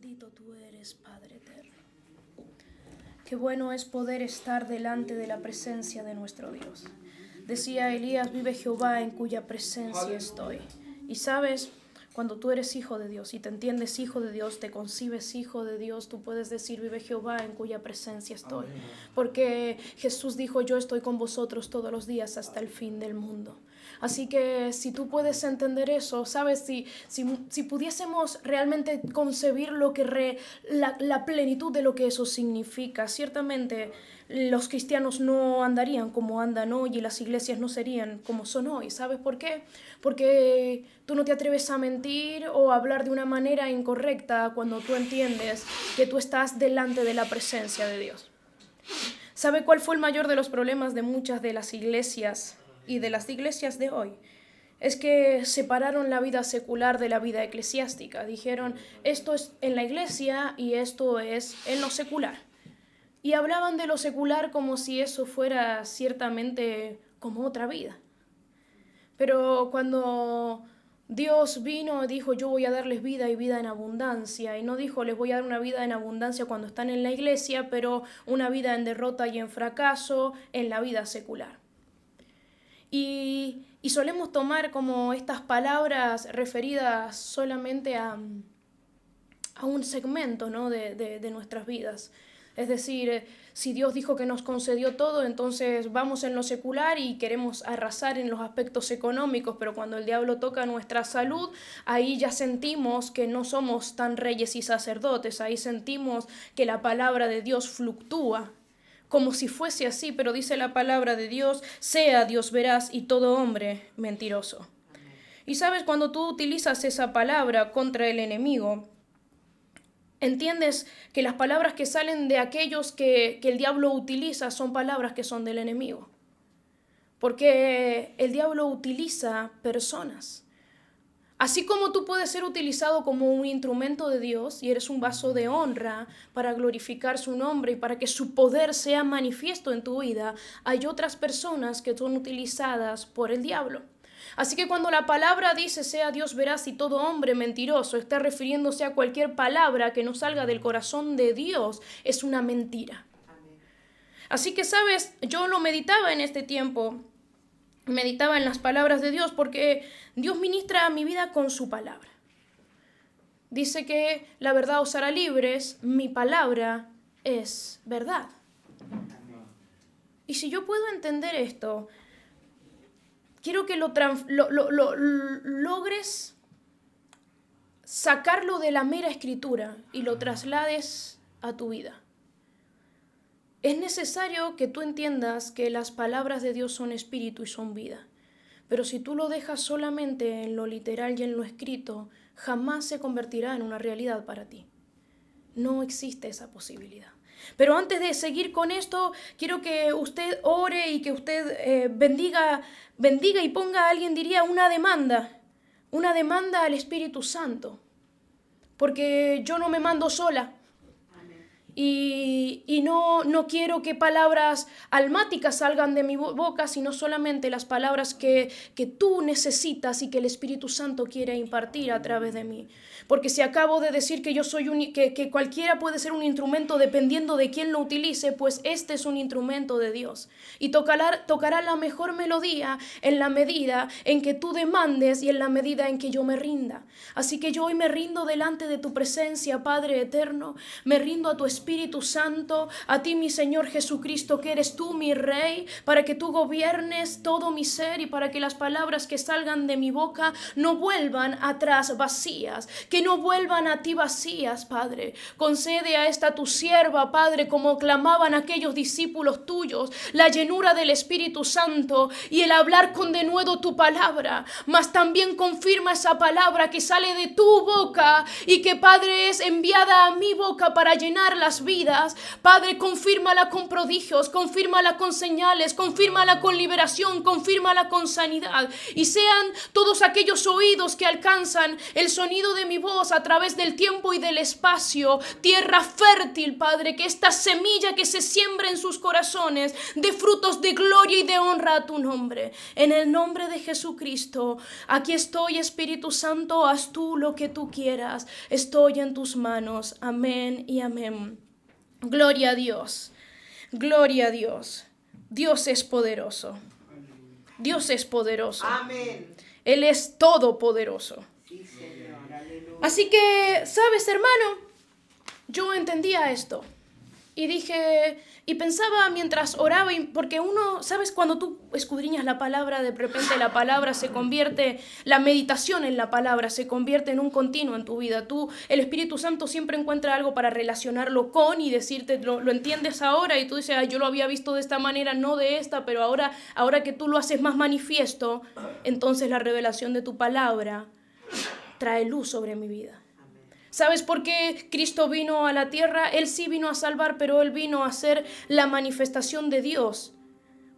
Bendito tú eres, Padre eterno. Qué bueno es poder estar delante de la presencia de nuestro Dios. Decía Elías, vive Jehová en cuya presencia estoy. Y sabes, cuando tú eres hijo de Dios y te entiendes hijo de Dios, te concibes hijo de Dios, tú puedes decir, vive Jehová en cuya presencia estoy. Porque Jesús dijo, yo estoy con vosotros todos los días hasta el fin del mundo. Así que si tú puedes entender eso, sabes, si pudiésemos realmente concebir lo que la plenitud de lo que eso significa, ciertamente los cristianos no andarían como andan hoy y las iglesias no serían como son hoy. ¿Sabes por qué? Porque tú no te atreves a mentir o a hablar de una manera incorrecta cuando tú entiendes que tú estás delante de la presencia de Dios. ¿Sabe cuál fue el mayor de los problemas de muchas de las iglesias y de las iglesias de hoy? Es que separaron la vida secular de la vida eclesiástica. Dijeron, esto es en la iglesia y esto es en lo secular. Y hablaban de lo secular como si eso fuera ciertamente como otra vida. Pero cuando Dios vino y dijo, yo voy a darles vida y vida en abundancia, y no dijo, les voy a dar una vida en abundancia cuando están en la iglesia, pero una vida en derrota y en fracaso en la vida secular. Y solemos tomar como estas palabras referidas solamente a un segmento, ¿no? de nuestras vidas. Es decir, si Dios dijo que nos concedió todo, entonces vamos en lo secular y queremos arrasar en los aspectos económicos, pero cuando el diablo toca nuestra salud, ahí ya sentimos que no somos tan reyes y sacerdotes, ahí sentimos que la palabra de Dios fluctúa, como si fuese así, pero dice la palabra de Dios, sea Dios veraz y todo hombre mentiroso. Y sabes, cuando tú utilizas esa palabra contra el enemigo, entiendes que las palabras que salen de aquellos que el diablo utiliza son palabras que son del enemigo. Porque el diablo utiliza personas. Así como tú puedes ser utilizado como un instrumento de Dios y eres un vaso de honra para glorificar su nombre y para que su poder sea manifiesto en tu vida, hay otras personas que son utilizadas por el diablo. Así que cuando la palabra dice sea Dios veraz y todo hombre mentiroso, está refiriéndose a cualquier palabra que no salga del corazón de Dios, es una mentira. Así que, ¿sabes? Yo lo meditaba en este tiempo, meditaba en las palabras de Dios porque Dios ministra a mi vida con su palabra. Dice que la verdad os hará libres, mi palabra es verdad. Y si yo puedo entender esto, quiero que logres sacarlo de la mera escritura y lo traslades a tu vida. Es necesario que tú entiendas que las palabras de Dios son espíritu y son vida. Pero si tú lo dejas solamente en lo literal y en lo escrito, jamás se convertirá en una realidad para ti. No existe esa posibilidad. Pero antes de seguir con esto, quiero que usted ore y que usted bendiga y ponga, alguien diría, una demanda al Espíritu Santo. Porque yo no me mando sola. Y no quiero que palabras almáticas salgan de mi boca, sino solamente las palabras que tú necesitas y que el Espíritu Santo quiere impartir a través de mí. Porque si acabo de decir que yo soy que cualquiera puede ser un instrumento dependiendo de quién lo utilice, pues este es un instrumento de Dios. Y tocará la mejor melodía en la medida en que tú demandes y en la medida en que yo me rinda. Así que yo hoy me rindo delante de tu presencia, Padre eterno, me rindo a tu Espíritu Santo, a ti, mi Señor Jesucristo, que eres tú mi Rey, para que tú gobiernes todo mi ser y para que las palabras que salgan de mi boca no vuelvan atrás vacías, que no vuelvan a ti vacías, Padre. Concede a esta tu sierva, Padre, como clamaban aquellos discípulos tuyos, la llenura del Espíritu Santo y el hablar con denuedo tu palabra, mas también confirma esa palabra que sale de tu boca y que, Padre, es enviada a mi boca para llenar las nuestras vidas, Padre, confírmala con prodigios, confírmala con señales, confírmala con liberación, confírmala con sanidad. Y sean todos aquellos oídos que alcanzan el sonido de mi voz a través del tiempo y del espacio, tierra fértil, Padre, que esta semilla que se siembra en sus corazones dé frutos de gloria y de honra a tu nombre. En el nombre de Jesucristo, aquí estoy, Espíritu Santo, haz tú lo que tú quieras. Estoy en tus manos. Amén y amén. Gloria a Dios. Gloria a Dios. Dios es poderoso. Dios es poderoso. Amén. Él es todopoderoso. Sí, Señor. Aleluya. Así que, ¿sabes, hermano? Yo entendía esto. Y dije, y pensaba mientras oraba, porque uno, ¿sabes? Cuando tú escudriñas la palabra, de repente la palabra se convierte, la meditación en la palabra se convierte en un continuo en tu vida. El Espíritu Santo siempre encuentra algo para relacionarlo con y decirte, lo entiendes ahora, y tú dices, yo lo había visto de esta manera, no de esta, pero ahora que tú lo haces más manifiesto, entonces la revelación de tu palabra trae luz sobre mi vida. ¿Sabes por qué Cristo vino a la tierra? Él sí vino a salvar, pero Él vino a ser la manifestación de Dios.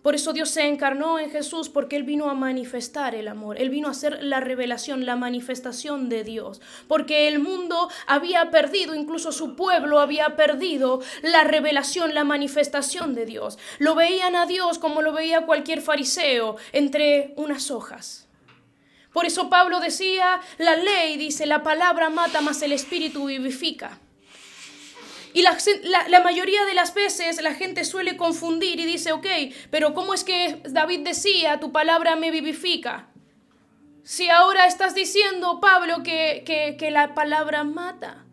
Por eso Dios se encarnó en Jesús, porque Él vino a manifestar el amor. Él vino a ser la revelación, la manifestación de Dios. Porque el mundo había perdido, incluso su pueblo había perdido la revelación, la manifestación de Dios. Lo veían a Dios como lo veía cualquier fariseo, entre unas hojas. Por eso Pablo decía, la ley dice, la palabra mata, mas el espíritu vivifica. Y la mayoría de las veces la gente suele confundir y dice, ok, pero ¿cómo es que David decía, tu palabra me vivifica? Si ahora estás diciendo, Pablo, que la palabra mata.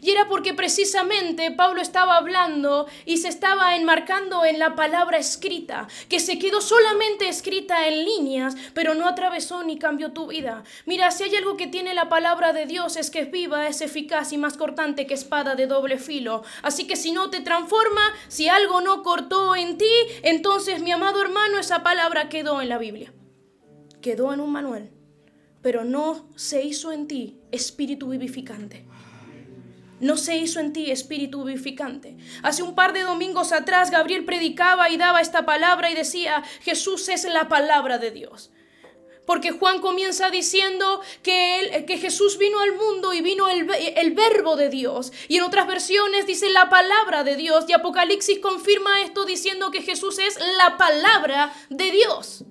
Y era porque precisamente Pablo estaba hablando y se estaba enmarcando en la palabra escrita, que se quedó solamente escrita en líneas, pero no atravesó ni cambió tu vida. Mira, si hay algo que tiene la palabra de Dios es que es viva, es eficaz y más cortante que espada de doble filo. Así que si no te transforma, si algo no cortó en ti, entonces, mi amado hermano, esa palabra quedó en la Biblia. Quedó en un manual, pero no se hizo en ti espíritu vivificante. No se hizo en ti espíritu vivificante. Hace un par de domingos atrás Gabriel predicaba y daba esta palabra y decía, Jesús es la palabra de Dios. Porque Juan comienza diciendo que Jesús vino al mundo y vino el verbo de Dios. Y en otras versiones dice la palabra de Dios. Y Apocalipsis confirma esto diciendo que Jesús es la palabra de Dios.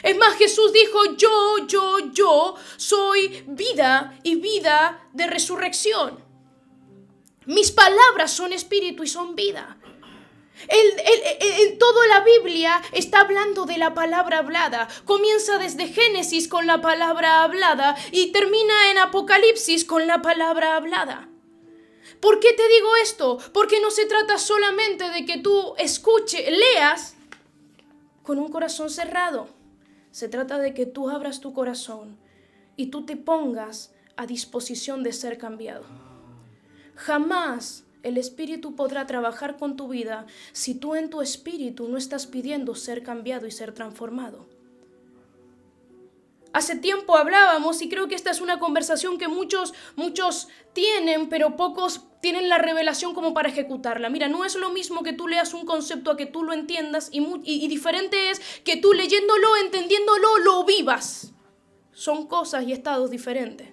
Es más, Jesús dijo, yo soy vida y vida de resurrección. Mis palabras son espíritu y son vida. En toda la Biblia está hablando de la palabra hablada. Comienza desde Génesis con la palabra hablada y termina en Apocalipsis con la palabra hablada. ¿Por qué te digo esto? Porque no se trata solamente de que tú leas con un corazón cerrado. Se trata de que tú abras tu corazón y tú te pongas a disposición de ser cambiado. Jamás el Espíritu podrá trabajar con tu vida si tú en tu espíritu no estás pidiendo ser cambiado y ser transformado. Hace tiempo hablábamos y creo que esta es una conversación que muchos tienen, pero pocos tienen la revelación como para ejecutarla. Mira, no es lo mismo que tú leas un concepto a que tú lo entiendas y diferente es que tú leyéndolo, entendiéndolo, lo vivas. Son cosas y estados diferentes.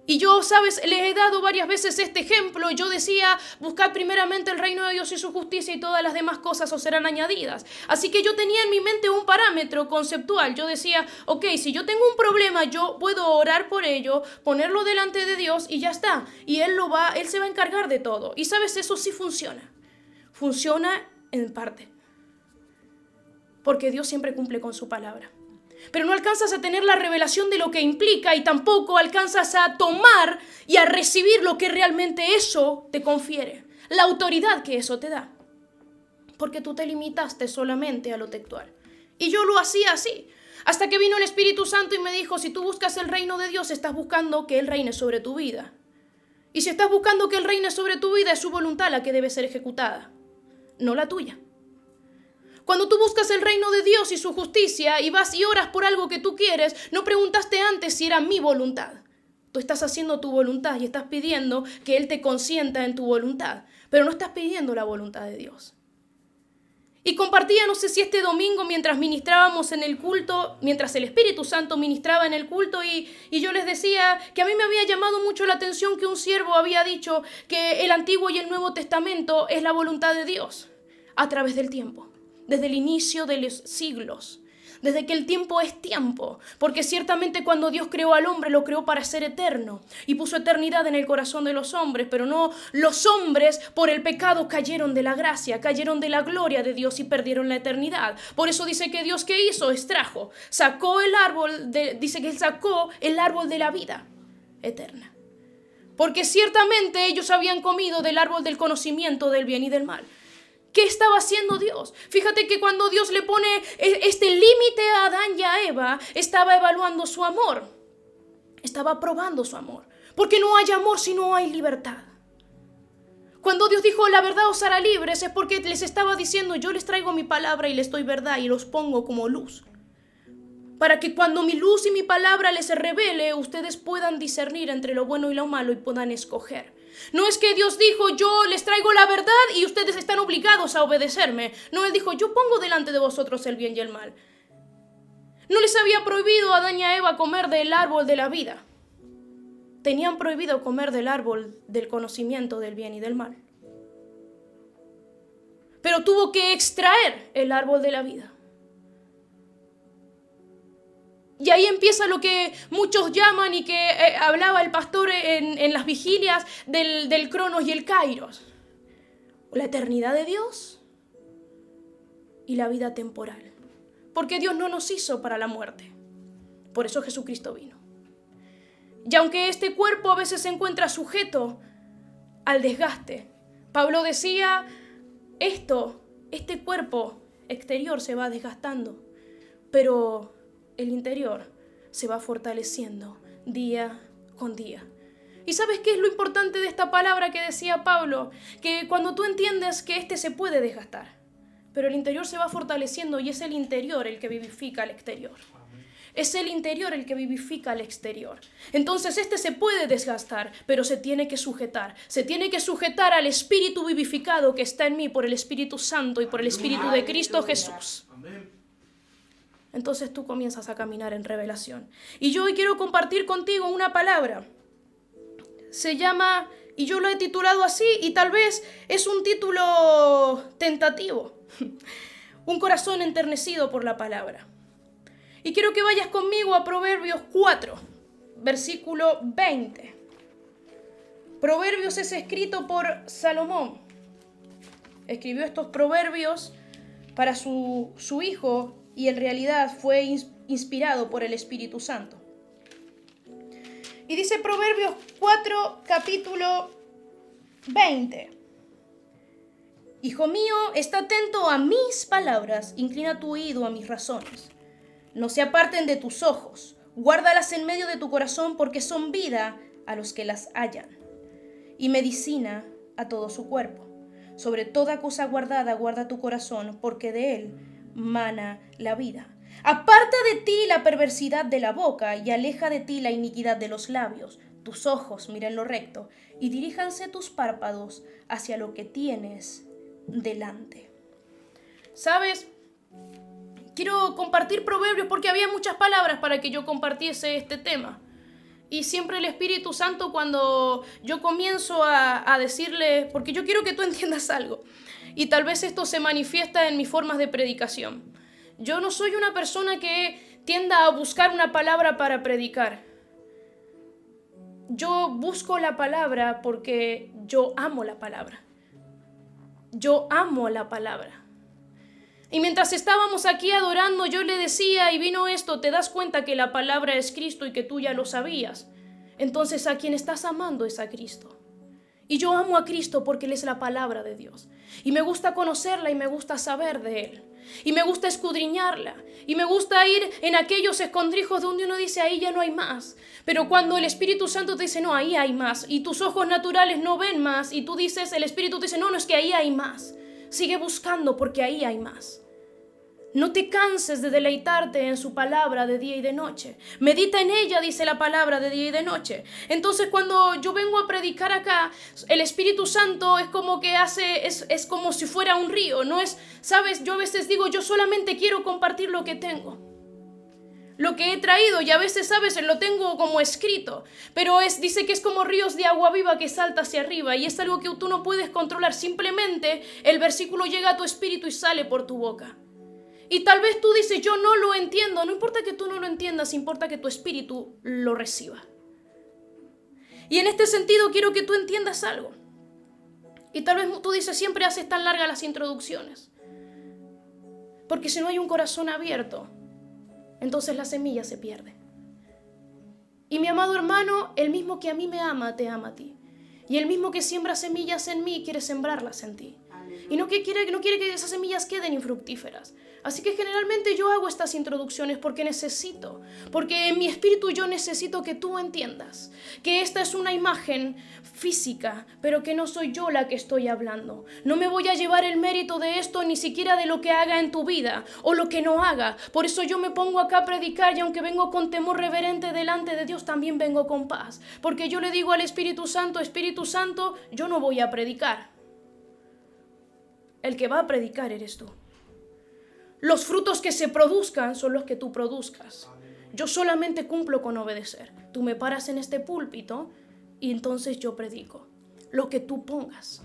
Y yo, ¿sabes? Les he dado varias veces este ejemplo. Yo decía, buscad primeramente el reino de Dios y su justicia y todas las demás cosas os serán añadidas. Así que yo tenía en mi mente un parámetro conceptual. Yo decía, ok, si yo tengo un problema, yo puedo orar por ello, ponerlo delante de Dios y ya está. Y Él se va a encargar de todo. Y ¿sabes? Eso sí funciona. Funciona en parte. Porque Dios siempre cumple con su palabra. Pero no alcanzas a tener la revelación de lo que implica y tampoco alcanzas a tomar y a recibir lo que realmente eso te confiere, la autoridad que eso te da. Porque tú te limitaste solamente a lo textual. Y yo lo hacía así, hasta que vino el Espíritu Santo y me dijo, si tú buscas el reino de Dios, estás buscando que Él reine sobre tu vida. Y si estás buscando que Él reine sobre tu vida, es su voluntad la que debe ser ejecutada, no la tuya. Cuando tú buscas el reino de Dios y su justicia y vas y oras por algo que tú quieres, no preguntaste antes si era mi voluntad. Tú estás haciendo tu voluntad y estás pidiendo que Él te consienta en tu voluntad, pero no estás pidiendo la voluntad de Dios. Y compartía, no sé si este domingo, mientras ministrábamos en el culto, mientras el Espíritu Santo ministraba en el culto, y yo les decía que a mí me había llamado mucho la atención que un siervo había dicho que el Antiguo y el Nuevo Testamento es la voluntad de Dios a través del tiempo, desde el inicio de los siglos. Desde que el tiempo es tiempo, porque ciertamente cuando Dios creó al hombre lo creó para ser eterno y puso eternidad en el corazón de los hombres, pero no, los hombres por el pecado cayeron de la gracia, cayeron de la gloria de Dios y perdieron la eternidad. Por eso dice que Dios, ¿qué hizo? Extrajo, sacó el árbol, dice que sacó el árbol de la vida eterna. Porque ciertamente ellos habían comido del árbol del conocimiento del bien y del mal. ¿Qué estaba haciendo Dios? Fíjate que cuando Dios le pone este límite a Adán y a Eva, estaba evaluando su amor. Estaba probando su amor. Porque no hay amor si no hay libertad. Cuando Dios dijo, la verdad os hará libres, es porque les estaba diciendo, yo les traigo mi palabra y les doy verdad y los pongo como luz. Para que cuando mi luz y mi palabra les revele, ustedes puedan discernir entre lo bueno y lo malo y puedan escoger. No es que Dios dijo, yo les traigo la verdad y ustedes están obligados a obedecerme. No, Él dijo, yo pongo delante de vosotros el bien y el mal. No les había prohibido a Adán y a Eva comer del árbol de la vida. Tenían prohibido comer del árbol del conocimiento del bien y del mal. Pero tuvo que extraer el árbol de la vida. Y ahí empieza lo que muchos llaman y que hablaba el pastor en las vigilias del Cronos y el Kairos. La eternidad de Dios y la vida temporal. Porque Dios no nos hizo para la muerte. Por eso Jesucristo vino. Y aunque este cuerpo a veces se encuentra sujeto al desgaste, Pablo decía, este cuerpo exterior se va desgastando, pero el interior se va fortaleciendo día con día. ¿Y sabes qué es lo importante de esta palabra que decía Pablo? Que cuando tú entiendes que se puede desgastar, pero el interior se va fortaleciendo y es el interior el que vivifica al exterior. Es el interior el que vivifica al exterior. Entonces se puede desgastar, pero se tiene que sujetar. Se tiene que sujetar al Espíritu vivificado que está en mí por el Espíritu Santo y por el Espíritu de Cristo Jesús. Entonces tú comienzas a caminar en revelación. Y yo hoy quiero compartir contigo una palabra. Se llama, y yo lo he titulado así, y tal vez es un título tentativo. Un corazón enternecido por la palabra. Y quiero que vayas conmigo a Proverbios 4, versículo 20. Proverbios es escrito por Salomón. Escribió estos proverbios para su hijo y en realidad fue inspirado por el Espíritu Santo. Y dice Proverbios 4, capítulo 20. Hijo mío, está atento a mis palabras, inclina tu oído a mis razones. No se aparten de tus ojos, guárdalas en medio de tu corazón porque son vida a los que las hallan y medicina a todo su cuerpo. Sobre toda cosa guardada guarda tu corazón porque de él mana la vida. Aparta de ti la perversidad de la boca y aleja de ti la iniquidad de los labios. Tus ojos miren lo recto y diríjanse tus párpados hacia lo que tienes delante. ¿Sabes? Quiero compartir proverbios porque había muchas palabras para que yo compartiese este tema. Y siempre el Espíritu Santo, cuando yo comienzo a decirle, porque yo quiero que tú entiendas algo, y tal vez esto se manifiesta en mis formas de predicación. Yo no soy una persona que tienda a buscar una palabra para predicar. Yo busco la palabra porque yo amo la palabra. Yo amo la palabra. Y mientras estábamos aquí adorando, yo le decía, y vino esto, te das cuenta que la palabra es Cristo y que tú ya lo sabías. Entonces a quien estás amando es a Cristo. Y yo amo a Cristo porque Él es la palabra de Dios. Y me gusta conocerla y me gusta saber de Él. Y me gusta escudriñarla. Y me gusta ir en aquellos escondrijos donde uno dice, ahí ya no hay más. Pero cuando el Espíritu Santo te dice, no, ahí hay más. Y tus ojos naturales no ven más. Y tú dices, el Espíritu te dice, no, no, es que ahí hay más. Sigue buscando porque ahí hay más. No te canses de deleitarte en su palabra de día y de noche. Medita en ella, dice la palabra, de día y de noche. Entonces, cuando yo vengo a predicar acá, el Espíritu Santo es como que es como si fuera un río. No es, ¿sabes? Yo a veces digo, yo solamente quiero compartir lo que tengo. Lo que he traído, y a veces, ¿sabes? Lo tengo como escrito. Pero dice que es como ríos de agua viva que salta hacia arriba. Y es algo que tú no puedes controlar. Simplemente el versículo llega a tu espíritu y sale por tu boca. Y tal vez tú dices, yo no lo entiendo. No importa que tú no lo entiendas, importa que tu espíritu lo reciba. Y en este sentido quiero que tú entiendas algo. Y tal vez tú dices, siempre haces tan largas las introducciones. Porque si no hay un corazón abierto, entonces la semilla se pierde. Y mi amado hermano, el mismo que a mí me ama, te ama a ti. Y el mismo que siembra semillas en mí, quiere sembrarlas en ti. Y no quiere que esas semillas queden infructíferas. Así que generalmente yo hago estas introducciones porque en mi espíritu yo necesito que tú entiendas que esta es una imagen física, pero que no soy yo la que estoy hablando. No me voy a llevar el mérito de esto, ni siquiera de lo que haga en tu vida o lo que no haga. Por eso yo me pongo acá a predicar, y aunque vengo con temor reverente delante de Dios, también vengo con paz. Porque yo le digo al Espíritu Santo, yo no voy a predicar. El que va a predicar eres tú. Los frutos que se produzcan son los que tú produzcas. Yo solamente cumplo con obedecer. Tú me paras en este púlpito y entonces yo predico lo que tú pongas.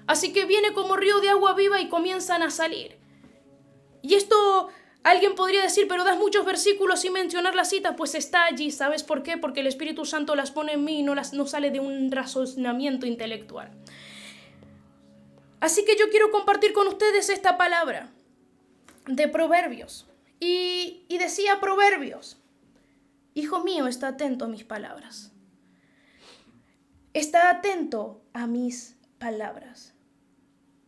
Así que viene como río de agua viva y comienzan a salir. Y esto alguien podría decir, pero das muchos versículos sin mencionar la cita. Pues está allí. ¿Sabes por qué? Porque el Espíritu Santo las pone en mí y no sale de un razonamiento intelectual. Así que yo quiero compartir con ustedes esta palabra de Proverbios. Y decía Proverbios, hijo mío, está atento a mis palabras. Está atento a mis palabras.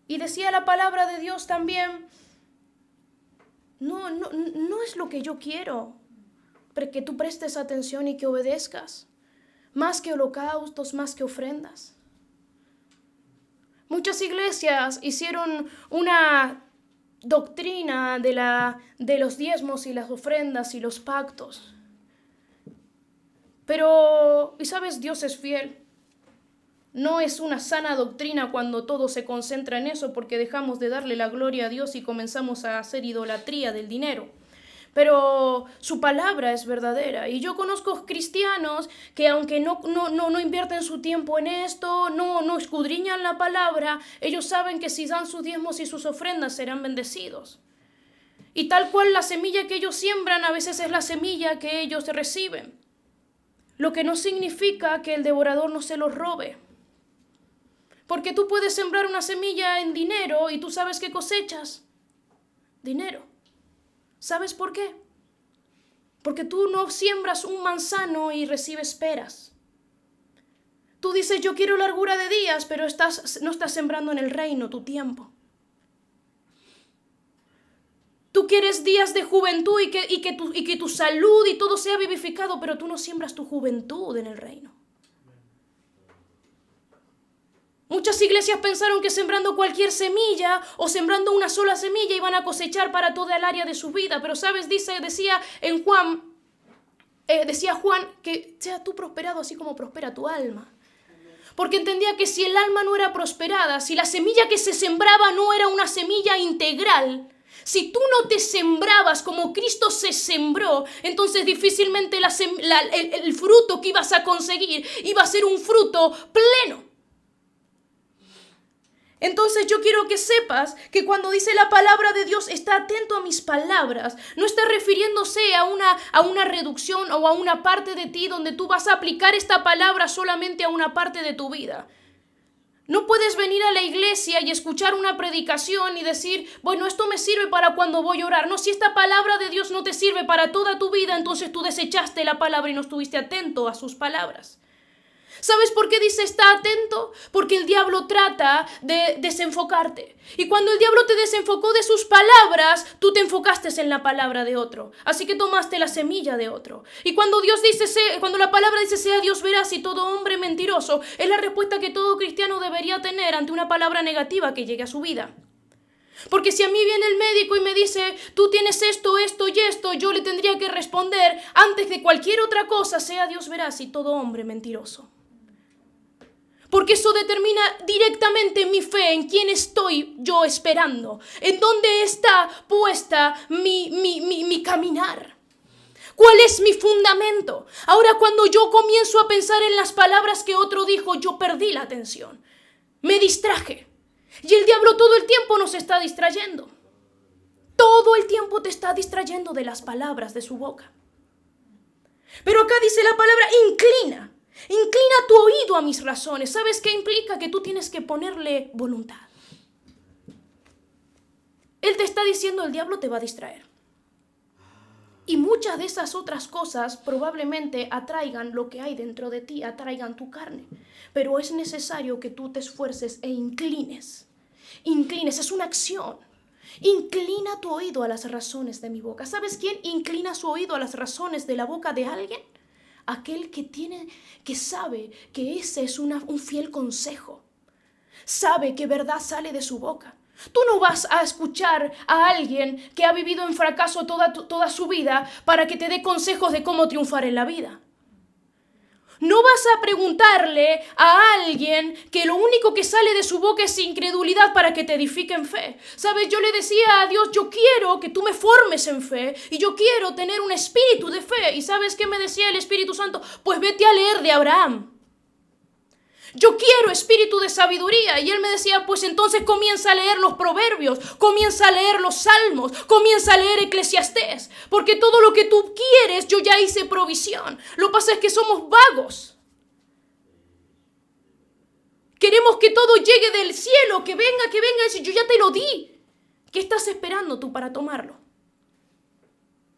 Y decía la palabra de Dios también, no es lo que yo quiero, pero que tú prestes atención y que obedezcas, más que holocaustos, más que ofrendas. Muchas iglesias hicieron una doctrina de los diezmos y las ofrendas y los pactos. Pero, y sabes, Dios es fiel. No es una sana doctrina cuando todo se concentra en eso, porque dejamos de darle la gloria a Dios y comenzamos a hacer idolatría del dinero. Pero su palabra es verdadera. Y yo conozco cristianos que aunque no invierten su tiempo en esto, no escudriñan la palabra, ellos saben que si dan sus diezmos y sus ofrendas serán bendecidos. Y tal cual la semilla que ellos siembran a veces es la semilla que ellos reciben. Lo que no significa que el devorador no se los robe. Porque tú puedes sembrar una semilla en dinero y tú sabes que cosechas dinero. ¿Sabes por qué? Porque tú no siembras un manzano y recibes peras. Tú dices, yo quiero largura de días, pero no estás sembrando en el reino tu tiempo. Tú quieres días de juventud y que tu salud y todo sea vivificado, pero tú no siembras tu juventud en el reino. Muchas iglesias pensaron que sembrando cualquier semilla o sembrando una sola semilla iban a cosechar para toda el área de su vida. Pero sabes, decía Juan que sea tú prosperado así como prospera tu alma. Porque entendía que si el alma no era prosperada, si la semilla que se sembraba no era una semilla integral, si tú no te sembrabas como Cristo se sembró, entonces difícilmente el fruto que ibas a conseguir iba a ser un fruto pleno. Entonces yo quiero que sepas que cuando dice la palabra de Dios, está atento a mis palabras, no está refiriéndose a una reducción o a una parte de ti donde tú vas a aplicar esta palabra solamente a una parte de tu vida. No puedes venir a la iglesia y escuchar una predicación y decir, bueno, esto me sirve para cuando voy a orar. No, si esta palabra de Dios no te sirve para toda tu vida, entonces tú desechaste la palabra y no estuviste atento a sus palabras. ¿Sabes por qué dice está atento? Porque el diablo trata de desenfocarte. Y cuando el diablo te desenfocó de sus palabras, tú te enfocaste en la palabra de otro. Así que tomaste la semilla de otro. Y cuando la palabra dice sea Dios veraz y todo hombre mentiroso, es la respuesta que todo cristiano debería tener ante una palabra negativa que llegue a su vida. Porque si a mí viene el médico y me dice, tú tienes esto, esto y esto, yo le tendría que responder antes de cualquier otra cosa, sea Dios veraz y todo hombre mentiroso. Porque eso determina directamente mi fe, en quién estoy yo esperando, en dónde está puesta mi caminar. ¿Cuál es mi fundamento? Ahora, cuando yo comienzo a pensar en las palabras que otro dijo, yo perdí la atención. Me distraje. Y el diablo todo el tiempo nos está distrayendo. Todo el tiempo te está distrayendo de las palabras de su boca. Pero acá dice la palabra inclina. Inclina tu oído a mis razones. ¿Sabes qué implica? Que tú tienes que ponerle voluntad. Él te está diciendo, el diablo te va a distraer. Y muchas de esas otras cosas probablemente atraigan lo que hay dentro de ti, atraigan tu carne. Pero es necesario que tú te esfuerces e inclines. Inclines, es una acción. Inclina tu oído a las razones de mi boca. ¿Sabes quién inclina su oído a las razones de la boca de alguien? Aquel que sabe que ese es un fiel consejo. Sabe que verdad sale de su boca. Tú no vas a escuchar a alguien que ha vivido en fracaso toda su vida para que te dé consejos de cómo triunfar en la vida. No vas a preguntarle a alguien que lo único que sale de su boca es incredulidad para que te edifique en fe. ¿Sabes? Yo le decía a Dios, yo quiero que tú me formes en fe y yo quiero tener un espíritu de fe. ¿Y sabes qué me decía el Espíritu Santo? Pues vete a leer de Abraham. Yo quiero espíritu de sabiduría. Y él me decía, pues entonces comienza a leer los proverbios, comienza a leer los salmos, comienza a leer Eclesiastés. Porque todo lo que tú quieres, yo ya hice provisión. Lo que pasa es que somos vagos. Queremos que todo llegue del cielo, que venga, y yo ya te lo di. ¿Qué estás esperando tú para tomarlo?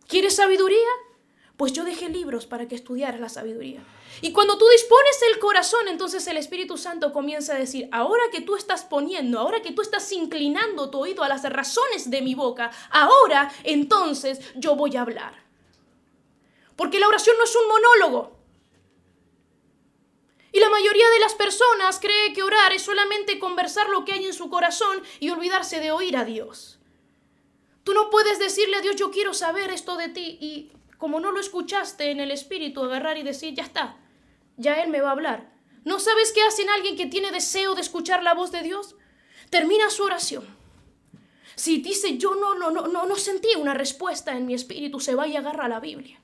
¿Quieres sabiduría? Pues yo dejé libros para que estudiaras la sabiduría. Y cuando tú dispones el corazón, entonces el Espíritu Santo comienza a decir, ahora que tú estás inclinando tu oído a las razones de mi boca, ahora entonces yo voy a hablar. Porque la oración no es un monólogo. Y la mayoría de las personas cree que orar es solamente conversar lo que hay en su corazón y olvidarse de oír a Dios. Tú no puedes decirle a Dios, yo quiero saber esto de ti, y como no lo escuchaste en el Espíritu, agarrar y decir, ya está, ya Él me va a hablar. ¿No sabes qué hace alguien que tiene deseo de escuchar la voz de Dios? Termina su oración. Si dice, yo no sentí una respuesta en mi espíritu, se va y agarra la Biblia.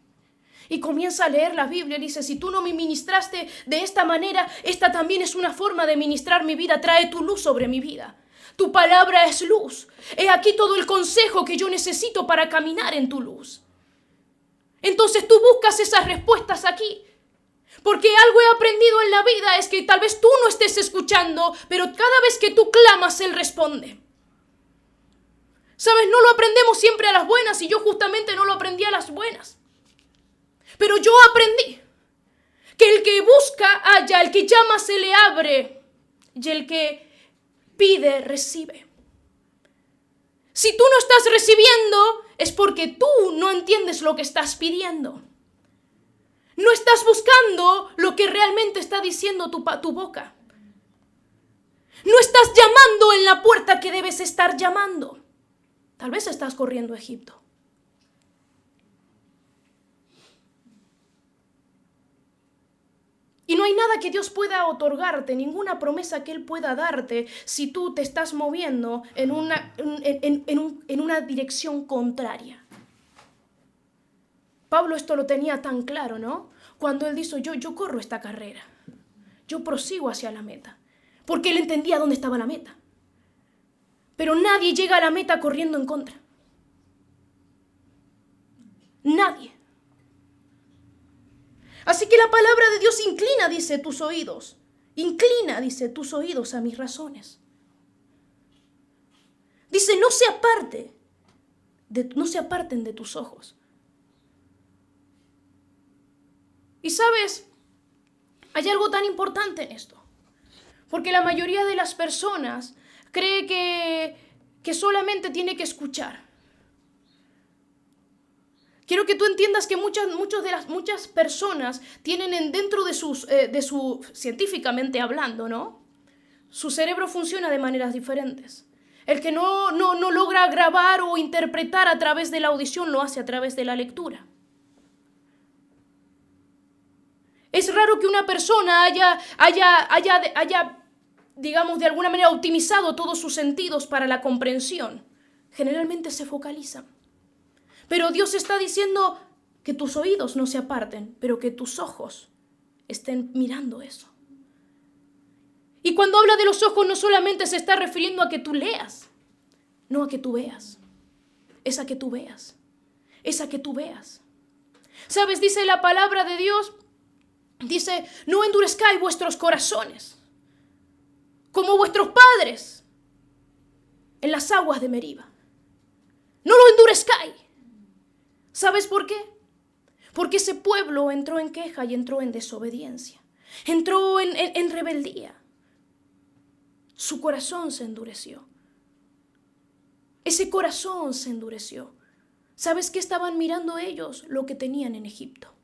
Y comienza a leer la Biblia y dice, si tú no me ministraste de esta manera, esta también es una forma de ministrar mi vida. Trae tu luz sobre mi vida. Tu palabra es luz. He aquí todo el consejo que yo necesito para caminar en tu luz. Entonces tú buscas esas respuestas aquí. Porque algo he aprendido en la vida es que tal vez tú no estés escuchando, pero cada vez que tú clamas, Él responde. ¿Sabes? No lo aprendemos siempre a las buenas y yo justamente no lo aprendí a las buenas. Pero yo aprendí que el que busca halla, el que llama se le abre y el que pide recibe. Si tú no estás recibiendo es porque tú no entiendes lo que estás pidiendo. No estás buscando lo que realmente está diciendo tu boca. No estás llamando en la puerta que debes estar llamando. Tal vez estás corriendo a Egipto. Y no hay nada que Dios pueda otorgarte, ninguna promesa que Él pueda darte si tú te estás moviendo en una dirección contraria. Pablo esto lo tenía tan claro, ¿no? Cuando él dijo, yo corro esta carrera, yo prosigo hacia la meta, porque él entendía dónde estaba la meta. Pero nadie llega a la meta corriendo en contra. Nadie. Así que la palabra de Dios inclina, dice, tus oídos. Inclina, dice, tus oídos a mis razones. Dice, no se aparten de tus ojos. Y sabes, hay algo tan importante en esto. Porque la mayoría de las personas cree que solamente tiene que escuchar. Quiero que tú entiendas que muchas personas tienen dentro de su científicamente hablando, ¿no? Su cerebro funciona de maneras diferentes. El que no logra grabar o interpretar a través de la audición, lo hace a través de la lectura. Es raro que una persona haya, digamos, de alguna manera optimizado todos sus sentidos para la comprensión. Generalmente se focalizan. Pero Dios está diciendo que tus oídos no se aparten, pero que tus ojos estén mirando eso. Y cuando habla de los ojos no solamente se está refiriendo a que tú leas, no a que tú veas. Es a que tú veas. Es a que tú veas. ¿Sabes? Dice la palabra de Dios, dice, no endurezcáis vuestros corazones, como vuestros padres en las aguas de Meriba. No lo endurezcáis. ¿Sabes por qué? Porque ese pueblo entró en queja y entró en desobediencia. Entró en rebeldía. Su corazón se endureció. Ese corazón se endureció. ¿Sabes qué estaban mirando ellos? Lo que tenían en Egipto.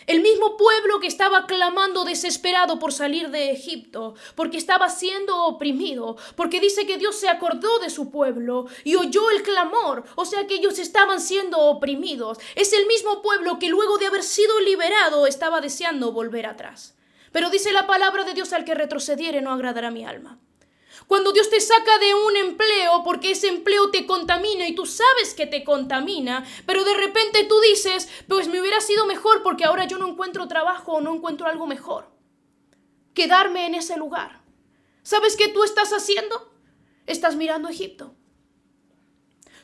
El mismo pueblo que estaba clamando desesperado por salir de Egipto, porque estaba siendo oprimido, porque dice que Dios se acordó de su pueblo y oyó el clamor, o sea que ellos estaban siendo oprimidos. Es el mismo pueblo que luego de haber sido liberado estaba deseando volver atrás. Pero dice la palabra de Dios, al que retrocediere no agradará a mi alma. Cuando Dios te saca de un empleo porque ese empleo te contamina y tú sabes que te contamina, pero de repente tú dices, pues me hubiera sido mejor porque ahora yo no encuentro trabajo o no encuentro algo mejor. Quedarme en ese lugar. ¿Sabes qué tú estás haciendo? Estás mirando a Egipto.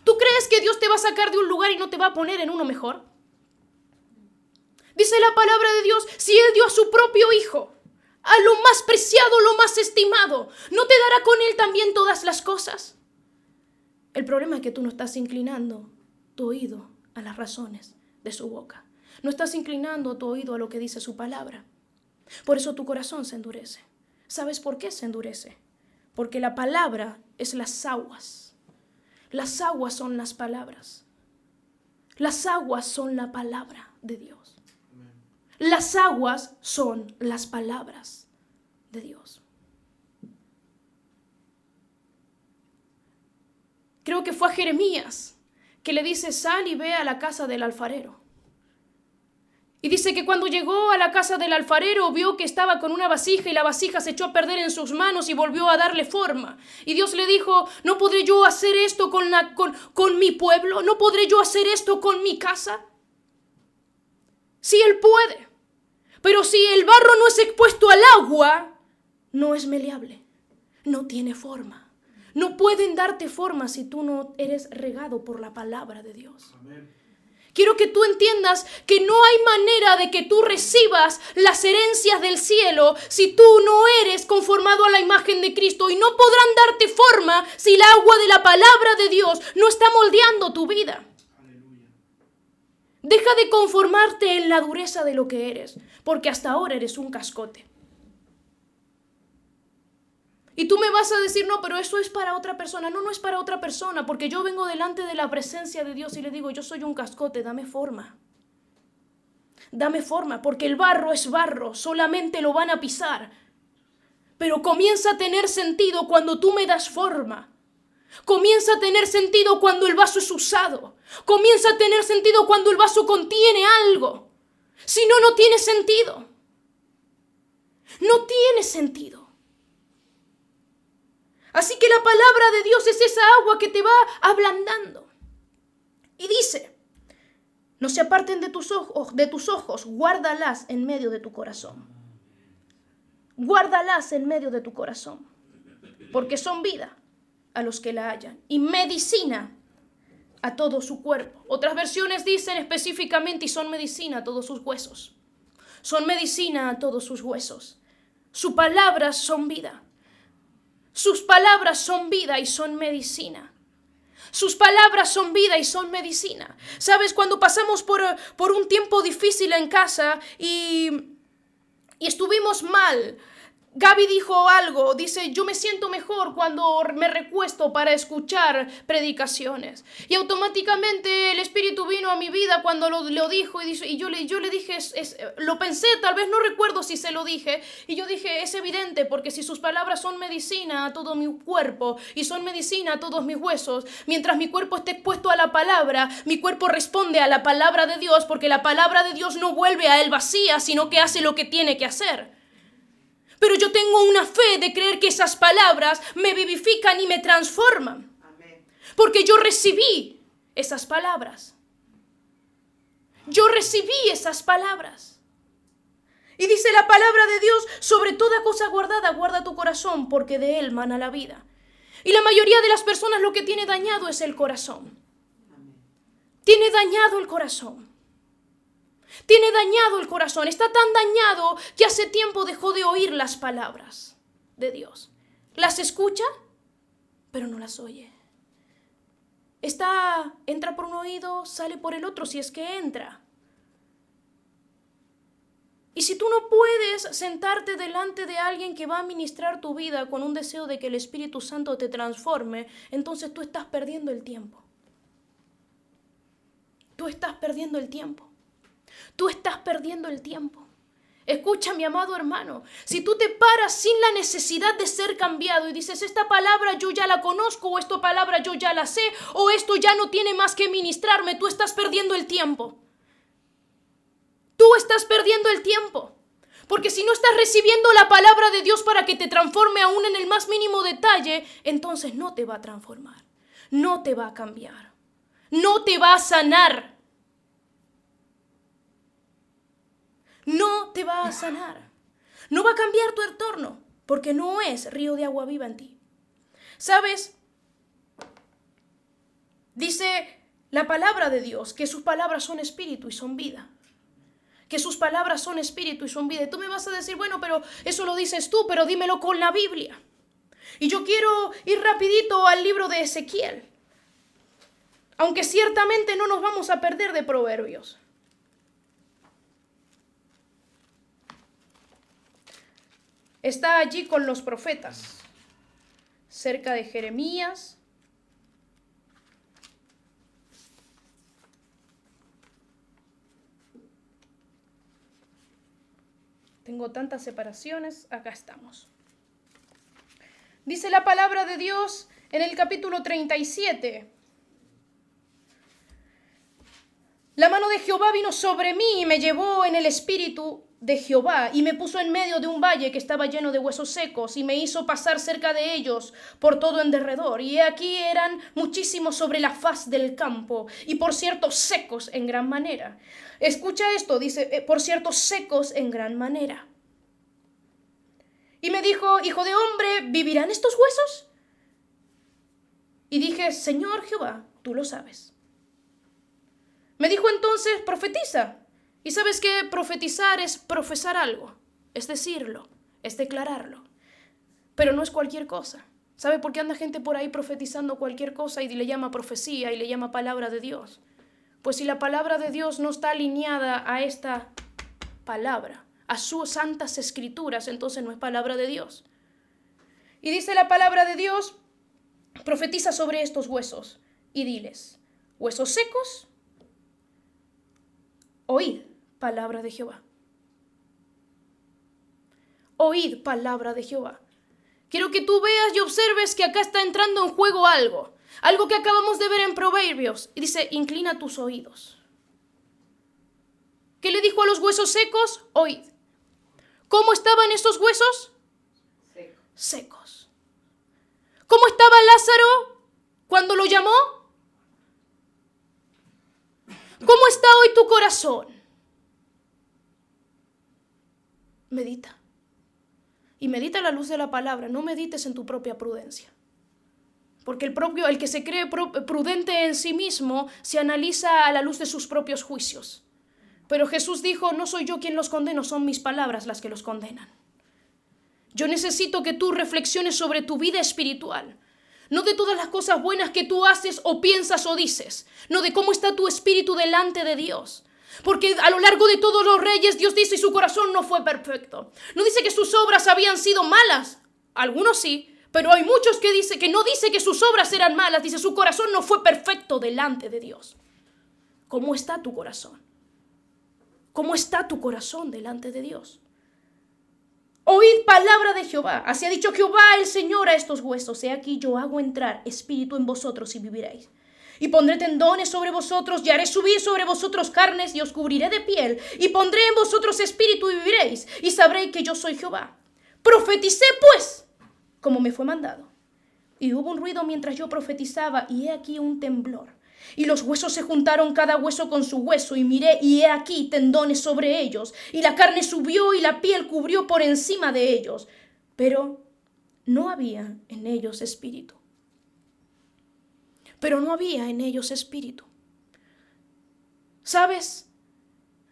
¿Tú crees que Dios te va a sacar de un lugar y no te va a poner en uno mejor? Dice la palabra de Dios, si Él dio a su propio Hijo, a lo más preciado, lo más estimado, ¿no te dará con Él también todas las cosas? El problema es que tú no estás inclinando tu oído a las razones de su boca. No estás inclinando tu oído a lo que dice su palabra. Por eso tu corazón se endurece. ¿Sabes por qué se endurece? Porque la palabra es las aguas. Las aguas son las palabras. Las aguas son la palabra de Dios. Las aguas son las palabras de Dios. Creo que fue a Jeremías que le dice, sal y ve a la casa del alfarero. Y dice que cuando llegó a la casa del alfarero vio que estaba con una vasija y la vasija se echó a perder en sus manos y volvió a darle forma. Y Dios le dijo, ¿no podré yo hacer esto con mi pueblo? ¿No podré yo hacer esto con mi casa? Sí, Él puede. Pero si el barro no es expuesto al agua, no es maleable, no tiene forma. No pueden darte forma si tú no eres regado por la palabra de Dios. Amén. Quiero que tú entiendas que no hay manera de que tú recibas las herencias del cielo si tú no eres conformado a la imagen de Cristo. Y no podrán darte forma si el agua de la palabra de Dios no está moldeando tu vida. Deja de conformarte en la dureza de lo que eres, porque hasta ahora eres un cascote. Y tú me vas a decir, no, pero eso es para otra persona. No, no es para otra persona, porque yo vengo delante de la presencia de Dios y le digo, yo soy un cascote, dame forma. Dame forma, porque el barro es barro, solamente lo van a pisar. Pero comienza a tener sentido cuando tú me das forma. Comienza a tener sentido cuando el vaso es usado. Comienza a tener sentido cuando el vaso contiene algo. Si no, no tiene sentido. No tiene sentido. Así que la palabra de Dios es esa agua que te va ablandando. Y dice, no se aparten de tus ojos, guárdalas en medio de tu corazón. Guárdalas en medio de tu corazón, porque son vida a los que la hallan y medicina a todo su cuerpo. Otras versiones dicen específicamente y son medicina a todos sus huesos. Son medicina a todos sus huesos. Sus palabras son vida. Sus palabras son vida y son medicina. Sus palabras son vida y son medicina. ¿Sabes? Cuando pasamos por un tiempo difícil en casa y estuvimos mal, Gaby dijo algo, dice, yo me siento mejor cuando me recuesto para escuchar predicaciones. Y automáticamente el Espíritu vino a mi vida cuando lo dijo y yo le dije, lo pensé, tal vez no recuerdo si se lo dije. Y yo dije, es evidente, porque si sus palabras son medicina a todo mi cuerpo y son medicina a todos mis huesos, mientras mi cuerpo esté expuesto a la palabra, mi cuerpo responde a la palabra de Dios, porque la palabra de Dios no vuelve a él vacía, sino que hace lo que tiene que hacer. Pero yo tengo una fe de creer que esas palabras me vivifican y me transforman. Amén. Porque yo recibí esas palabras. Yo recibí esas palabras. Y dice la palabra de Dios, sobre toda cosa guardada, guarda tu corazón, porque de él mana la vida. Y la mayoría de las personas lo que tiene dañado es el corazón. Amén. Tiene dañado el corazón. Tiene dañado el corazón, está tan dañado que hace tiempo dejó de oír las palabras de Dios. Las escucha, pero no las oye. Entra por un oído, sale por el otro, si es que entra. Y si tú no puedes sentarte delante de alguien que va a ministrar tu vida con un deseo de que el Espíritu Santo te transforme, entonces tú estás perdiendo el tiempo. Tú estás perdiendo el tiempo. Tú estás perdiendo el tiempo. Escucha, mi amado hermano, si tú te paras sin la necesidad de ser cambiado y dices, esta palabra yo ya la conozco, o esta palabra yo ya la sé, o esto ya no tiene más que ministrarme, tú estás perdiendo el tiempo. Tú estás perdiendo el tiempo. Porque si no estás recibiendo la palabra de Dios para que te transforme aún en el más mínimo detalle, entonces no te va a transformar, no te va a cambiar, no te va a sanar. No te va a sanar. No va a cambiar tu entorno, porque no es río de agua viva en ti. ¿Sabes? Dice la palabra de Dios que sus palabras son espíritu y son vida. Que sus palabras son espíritu y son vida. Y tú me vas a decir, bueno, pero eso lo dices tú, pero dímelo con la Biblia. Y yo quiero ir rapidito al libro de Ezequiel. Aunque ciertamente no nos vamos a perder de Proverbios. Está allí con los profetas, cerca de Jeremías. Tengo tantas separaciones, acá estamos. Dice la palabra de Dios en el capítulo 37. La mano de Jehová vino sobre mí y me llevó en el espíritu de Jehová y me puso en medio de un valle que estaba lleno de huesos secos y me hizo pasar cerca de ellos por todo en derredor. Y aquí eran muchísimos sobre la faz del campo y por cierto secos en gran manera. Escucha esto, dice, por cierto secos en gran manera. Y me dijo, hijo de hombre, ¿vivirán estos huesos? Y dije, Señor Jehová, tú lo sabes. Me dijo entonces, profetiza. Y sabes que profetizar es profesar algo, es decirlo, es declararlo. Pero no es cualquier cosa. ¿Sabe por qué anda gente por ahí profetizando cualquier cosa y le llama profecía y le llama palabra de Dios? Pues si la palabra de Dios no está alineada a esta palabra, a sus santas escrituras, entonces no es palabra de Dios. Y dice la palabra de Dios, profetiza sobre estos huesos y diles, huesos secos, oíd palabra de Jehová. Oíd palabra de Jehová. Quiero que tú veas y observes que acá está entrando en juego algo que acabamos de ver en Proverbios. Y dice, inclina tus oídos. ¿Qué le dijo a los huesos secos? Oíd. ¿Cómo estaban estos huesos? Secos. ¿Cómo estaba Lázaro cuando lo llamó? ¿Cómo está hoy tu corazón? Medita. Y medita a la luz de la palabra. No medites en tu propia prudencia. Porque el que se cree prudente en sí mismo se analiza a la luz de sus propios juicios. Pero Jesús dijo, no soy yo quien los condeno, son mis palabras las que los condenan. Yo necesito que tú reflexiones sobre tu vida espiritual. No de todas las cosas buenas que tú haces o piensas o dices. No de cómo está tu espíritu delante de Dios. Porque a lo largo de todos los reyes, Dios dice, su corazón no fue perfecto. No dice que sus obras habían sido malas. Algunos sí, pero hay muchos que no dice que sus obras eran malas. Dice, su corazón no fue perfecto delante de Dios. ¿Cómo está tu corazón? ¿Cómo está tu corazón delante de Dios? Oíd palabra de Jehová. Así ha dicho Jehová el Señor a estos huesos. He aquí yo hago entrar espíritu en vosotros y viviréis. Y pondré tendones sobre vosotros, y haré subir sobre vosotros carnes, y os cubriré de piel, y pondré en vosotros espíritu y viviréis, y sabréis que yo soy Jehová. Profeticé pues, como me fue mandado. Y hubo un ruido mientras yo profetizaba, y he aquí un temblor. Y los huesos se juntaron cada hueso con su hueso, y miré, y he aquí tendones sobre ellos, y la carne subió, y la piel cubrió por encima de ellos. Pero no había en ellos espíritu. Pero no había en ellos espíritu. ¿Sabes?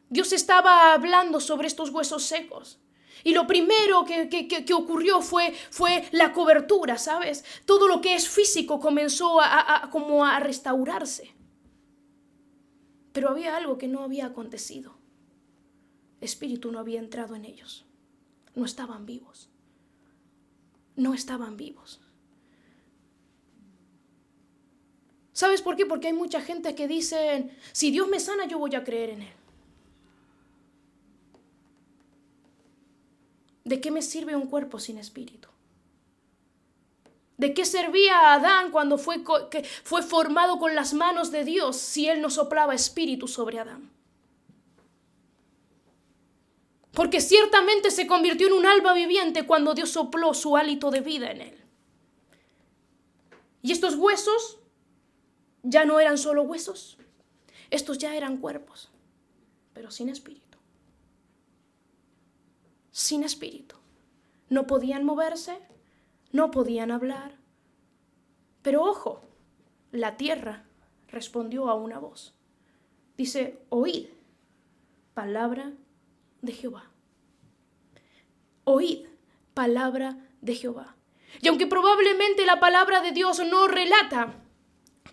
Dios estaba hablando sobre estos huesos secos. Y lo primero que ocurrió fue la cobertura, ¿sabes? Todo lo que es físico comenzó como a restaurarse. Pero había algo que no había acontecido. Espíritu no había entrado en ellos. No estaban vivos. No estaban vivos. ¿Sabes por qué? Porque hay mucha gente que dice, si Dios me sana, yo voy a creer en Él. ¿De qué me sirve un cuerpo sin espíritu? ¿De qué servía a Adán cuando fue formado con las manos de Dios si Él no soplaba espíritu sobre Adán? Porque ciertamente se convirtió en un alma viviente cuando Dios sopló su hálito de vida en él. Y estos huesos ya no eran solo huesos, estos ya eran cuerpos, pero sin espíritu. Sin espíritu. No podían moverse, no podían hablar. Pero ojo, la tierra respondió a una voz. Dice, oíd, palabra de Jehová. Oíd, palabra de Jehová. Y aunque probablemente la palabra de Dios no relata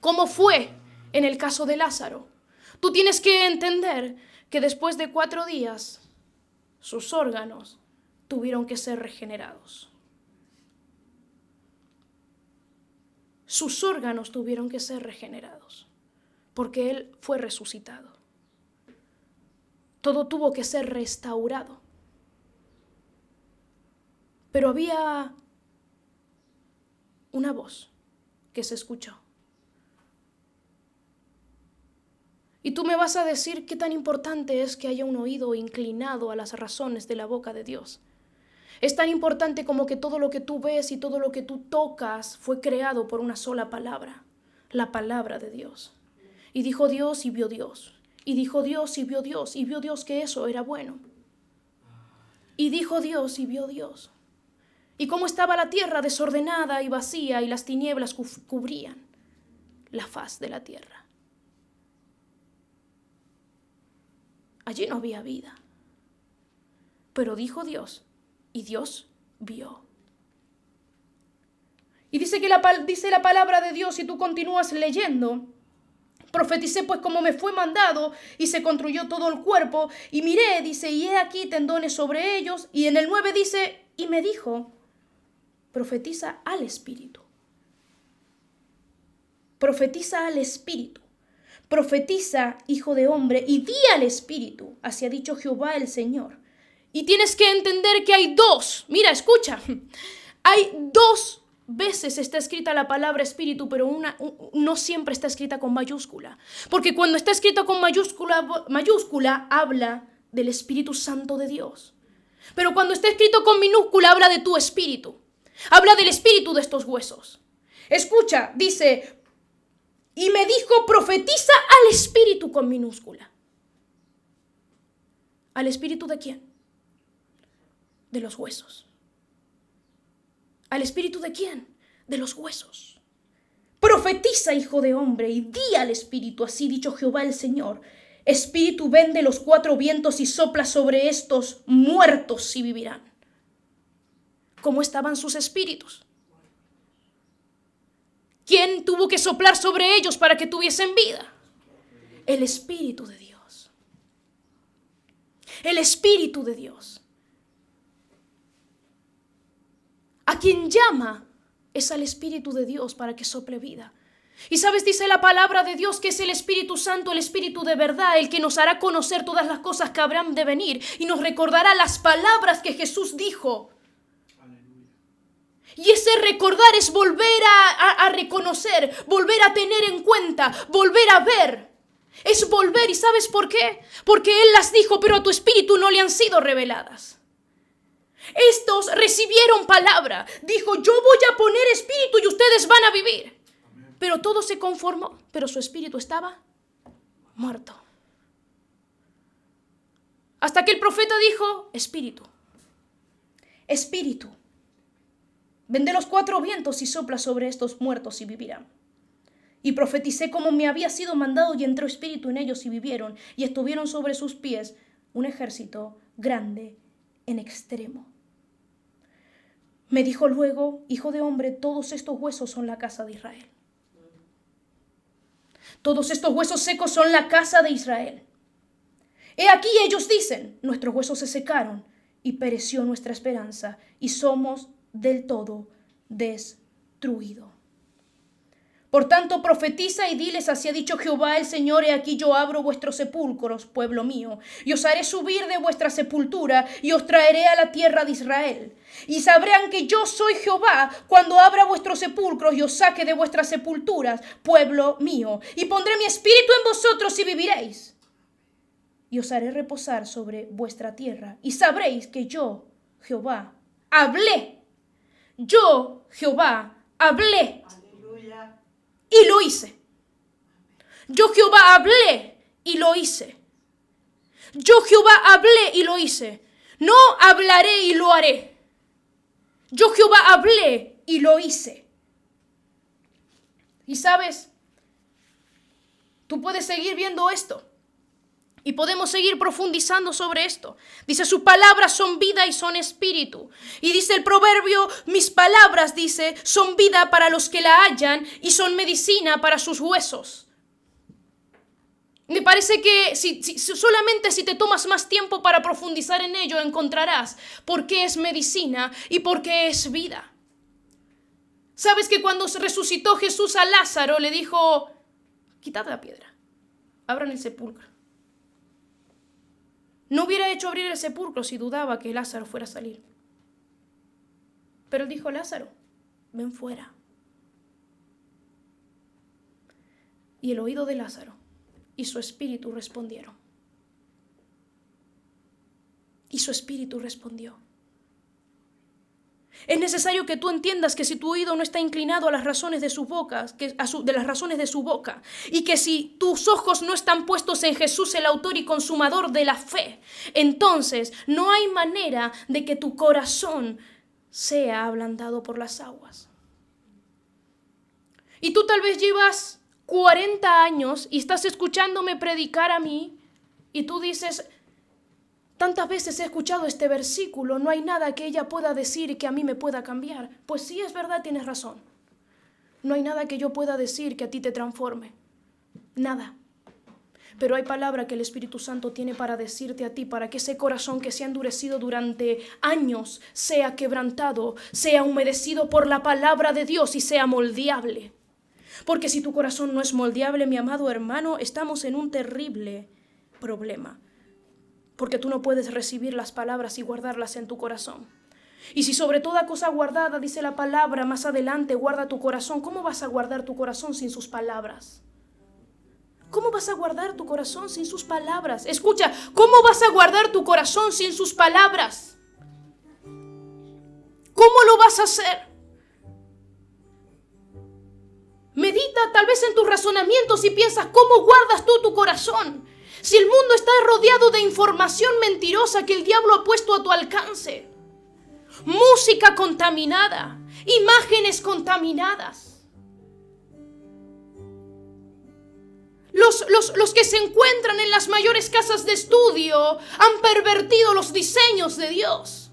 cómo fue en el caso de Lázaro, tú tienes que entender que después de 4 días sus órganos tuvieron que ser regenerados. Sus órganos tuvieron que ser regenerados porque él fue resucitado. Todo tuvo que ser restaurado. Pero había una voz que se escuchó. Y tú me vas a decir qué tan importante es que haya un oído inclinado a las razones de la boca de Dios. Es tan importante como que todo lo que tú ves y todo lo que tú tocas fue creado por una sola palabra, la palabra de Dios. Y dijo Dios y vio Dios. Y dijo Dios y vio Dios. Y vio Dios que eso era bueno. Y dijo Dios y vio Dios. Y cómo estaba la tierra desordenada y vacía y las tinieblas cubrían la faz de la tierra. Allí no había vida. Pero dijo Dios y Dios vio. Y dice la palabra de Dios, y tú continúas leyendo. Profeticé pues como me fue mandado, y se construyó todo el cuerpo, y miré, dice, y he aquí tendones sobre ellos, y en el 9 dice, y me dijo, profetiza al Espíritu. Profetiza al Espíritu. Profetiza, hijo de hombre, y di al Espíritu, así ha dicho Jehová el Señor. Y tienes que entender que hay 2, mira, escucha, hay 2 veces está escrita la palabra espíritu, pero no siempre está escrita con mayúscula. Porque cuando está escrita con mayúscula habla del Espíritu Santo de Dios. Pero cuando está escrito con minúscula habla de tu espíritu. Habla del espíritu de estos huesos. Escucha, dice, y me dijo, profetiza al espíritu con minúscula. ¿Al espíritu de quién? De los huesos. ¿Al espíritu de quién? De los huesos. Profetiza, hijo de hombre, y di al espíritu, así dicho Jehová el Señor. Espíritu, ven de los 4 vientos y sopla sobre estos muertos y vivirán. ¿Cómo estaban sus espíritus? ¿Quién tuvo que soplar sobre ellos para que tuviesen vida? El Espíritu de Dios. El Espíritu de Dios. A quien llama es al Espíritu de Dios para que sople vida. Y sabes, dice la palabra de Dios que es el Espíritu Santo, el Espíritu de verdad, el que nos hará conocer todas las cosas que habrán de venir y nos recordará las palabras que Jesús dijo. Aleluya. Y ese recordar es volver a reconocer, volver a tener en cuenta, volver a ver. Es volver, ¿y sabes por qué? Porque Él las dijo, pero a tu espíritu no le han sido reveladas. Estos recibieron palabra. Dijo, yo voy a poner espíritu y ustedes van a vivir. Pero todo se conformó, pero su espíritu estaba muerto. Hasta que el profeta dijo, espíritu, espíritu, ven de los 4 vientos y sopla sobre estos muertos y vivirán. Y profeticé como me había sido mandado y entró espíritu en ellos y vivieron y estuvieron sobre sus pies un ejército grande en extremo. Me dijo luego, hijo de hombre, todos estos huesos son la casa de Israel. Todos estos huesos secos son la casa de Israel. He aquí ellos dicen, nuestros huesos se secaron y pereció nuestra esperanza y somos del todo destruidos. Por tanto, profetiza y diles, así ha dicho Jehová el Señor, he aquí yo abro vuestros sepulcros, pueblo mío, y os haré subir de vuestra sepultura, y os traeré a la tierra de Israel. Y sabrán que yo soy Jehová, cuando abra vuestros sepulcros, y os saque de vuestras sepulturas, pueblo mío. Y pondré mi espíritu en vosotros, y viviréis. Y os haré reposar sobre vuestra tierra, y sabréis que yo, Jehová, hablé. Yo, Jehová, hablé. Y lo hice. Yo Jehová hablé y lo hice. Yo Jehová hablé y lo hice. No hablaré y lo haré. Yo Jehová hablé y lo hice. Y sabes, tú puedes seguir viendo esto. Y podemos seguir profundizando sobre esto. Dice, sus palabras son vida y son espíritu. Y dice el proverbio, mis palabras, dice, son vida para los que la hallan y son medicina para sus huesos. Me parece que solamente si te tomas más tiempo para profundizar en ello, encontrarás por qué es medicina y por qué es vida. ¿Sabes que cuando resucitó Jesús a Lázaro, le dijo, quitad la piedra, abran el sepulcro? No hubiera hecho abrir el sepulcro si dudaba que Lázaro fuera a salir. Pero él dijo, Lázaro, ven fuera. Y el oído de Lázaro y su espíritu respondieron. Y su espíritu respondió. Es necesario que tú entiendas que si tu oído no está inclinado a las razones de su boca, de las razones de su boca, y que si tus ojos no están puestos en Jesús, el autor y consumador de la fe, entonces no hay manera de que tu corazón sea ablandado por las aguas. Y tú tal vez llevas 40 años y estás escuchándome predicar a mí, y tú dices, tantas veces he escuchado este versículo, no hay nada que ella pueda decir que a mí me pueda cambiar. Pues sí, es verdad, tienes razón. No hay nada que yo pueda decir que a ti te transforme. Nada. Pero hay palabra que el Espíritu Santo tiene para decirte a ti, para que ese corazón que se ha endurecido durante años sea quebrantado, sea humedecido por la palabra de Dios y sea moldeable. Porque si tu corazón no es moldeable, mi amado hermano, estamos en un terrible problema. Porque tú no puedes recibir las palabras y guardarlas en tu corazón. Y si sobre toda cosa guardada, dice la palabra más adelante, guarda tu corazón, ¿cómo vas a guardar tu corazón sin sus palabras? ¿Cómo vas a guardar tu corazón sin sus palabras? Escucha, ¿cómo vas a guardar tu corazón sin sus palabras? ¿Cómo lo vas a hacer? Medita tal vez en tus razonamientos y piensas, ¿cómo guardas tú tu corazón? Si el mundo está rodeado de información mentirosa que el diablo ha puesto a tu alcance, música contaminada, imágenes contaminadas. Los que se encuentran en las mayores casas de estudio han pervertido los diseños de Dios.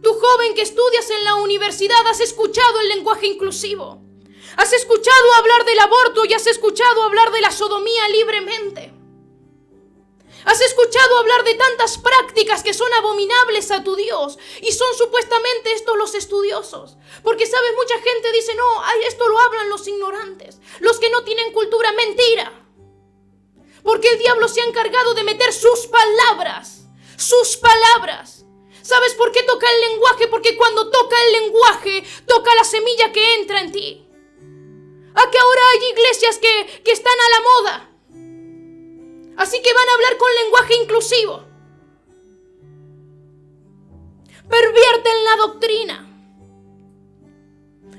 Tú joven que estudias en la universidad, has escuchado el lenguaje inclusivo. Has escuchado hablar del aborto y has escuchado hablar de la sodomía libremente. Has escuchado hablar de tantas prácticas que son abominables a tu Dios y son supuestamente estos los estudiosos. Porque sabes, mucha gente dice, no, esto lo hablan los ignorantes, los que no tienen cultura. Mentira. Porque el diablo se ha encargado de meter sus palabras. ¿Sabes por qué toca el lenguaje? Porque cuando toca el lenguaje, toca la semilla que entra en ti. ¿A que ahora hay iglesias que están a la moda? Así que van a hablar con lenguaje inclusivo. Pervierten la doctrina.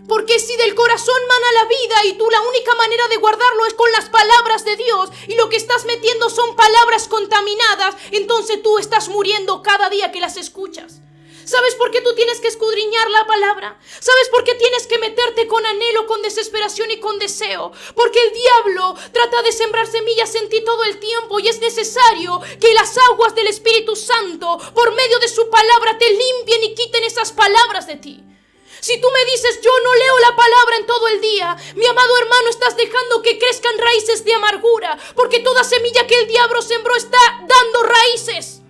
Porque si del corazón mana la vida y tú la única manera de guardarlo es con las palabras de Dios y lo que estás metiendo son palabras contaminadas, entonces tú estás muriendo cada día que las escuchas. ¿Sabes por qué tú tienes que escudriñar la palabra? ¿Sabes por qué tienes que meterte con anhelo, con desesperación y con deseo? Porque el diablo trata de sembrar semillas en ti todo el tiempo y es necesario que las aguas del Espíritu Santo, por medio de su palabra, te limpien y quiten esas palabras de ti. Si tú me dices, yo no leo la palabra en todo el día, mi amado hermano, estás dejando que crezcan raíces de amargura, porque toda semilla que el diablo sembró está dando raíces.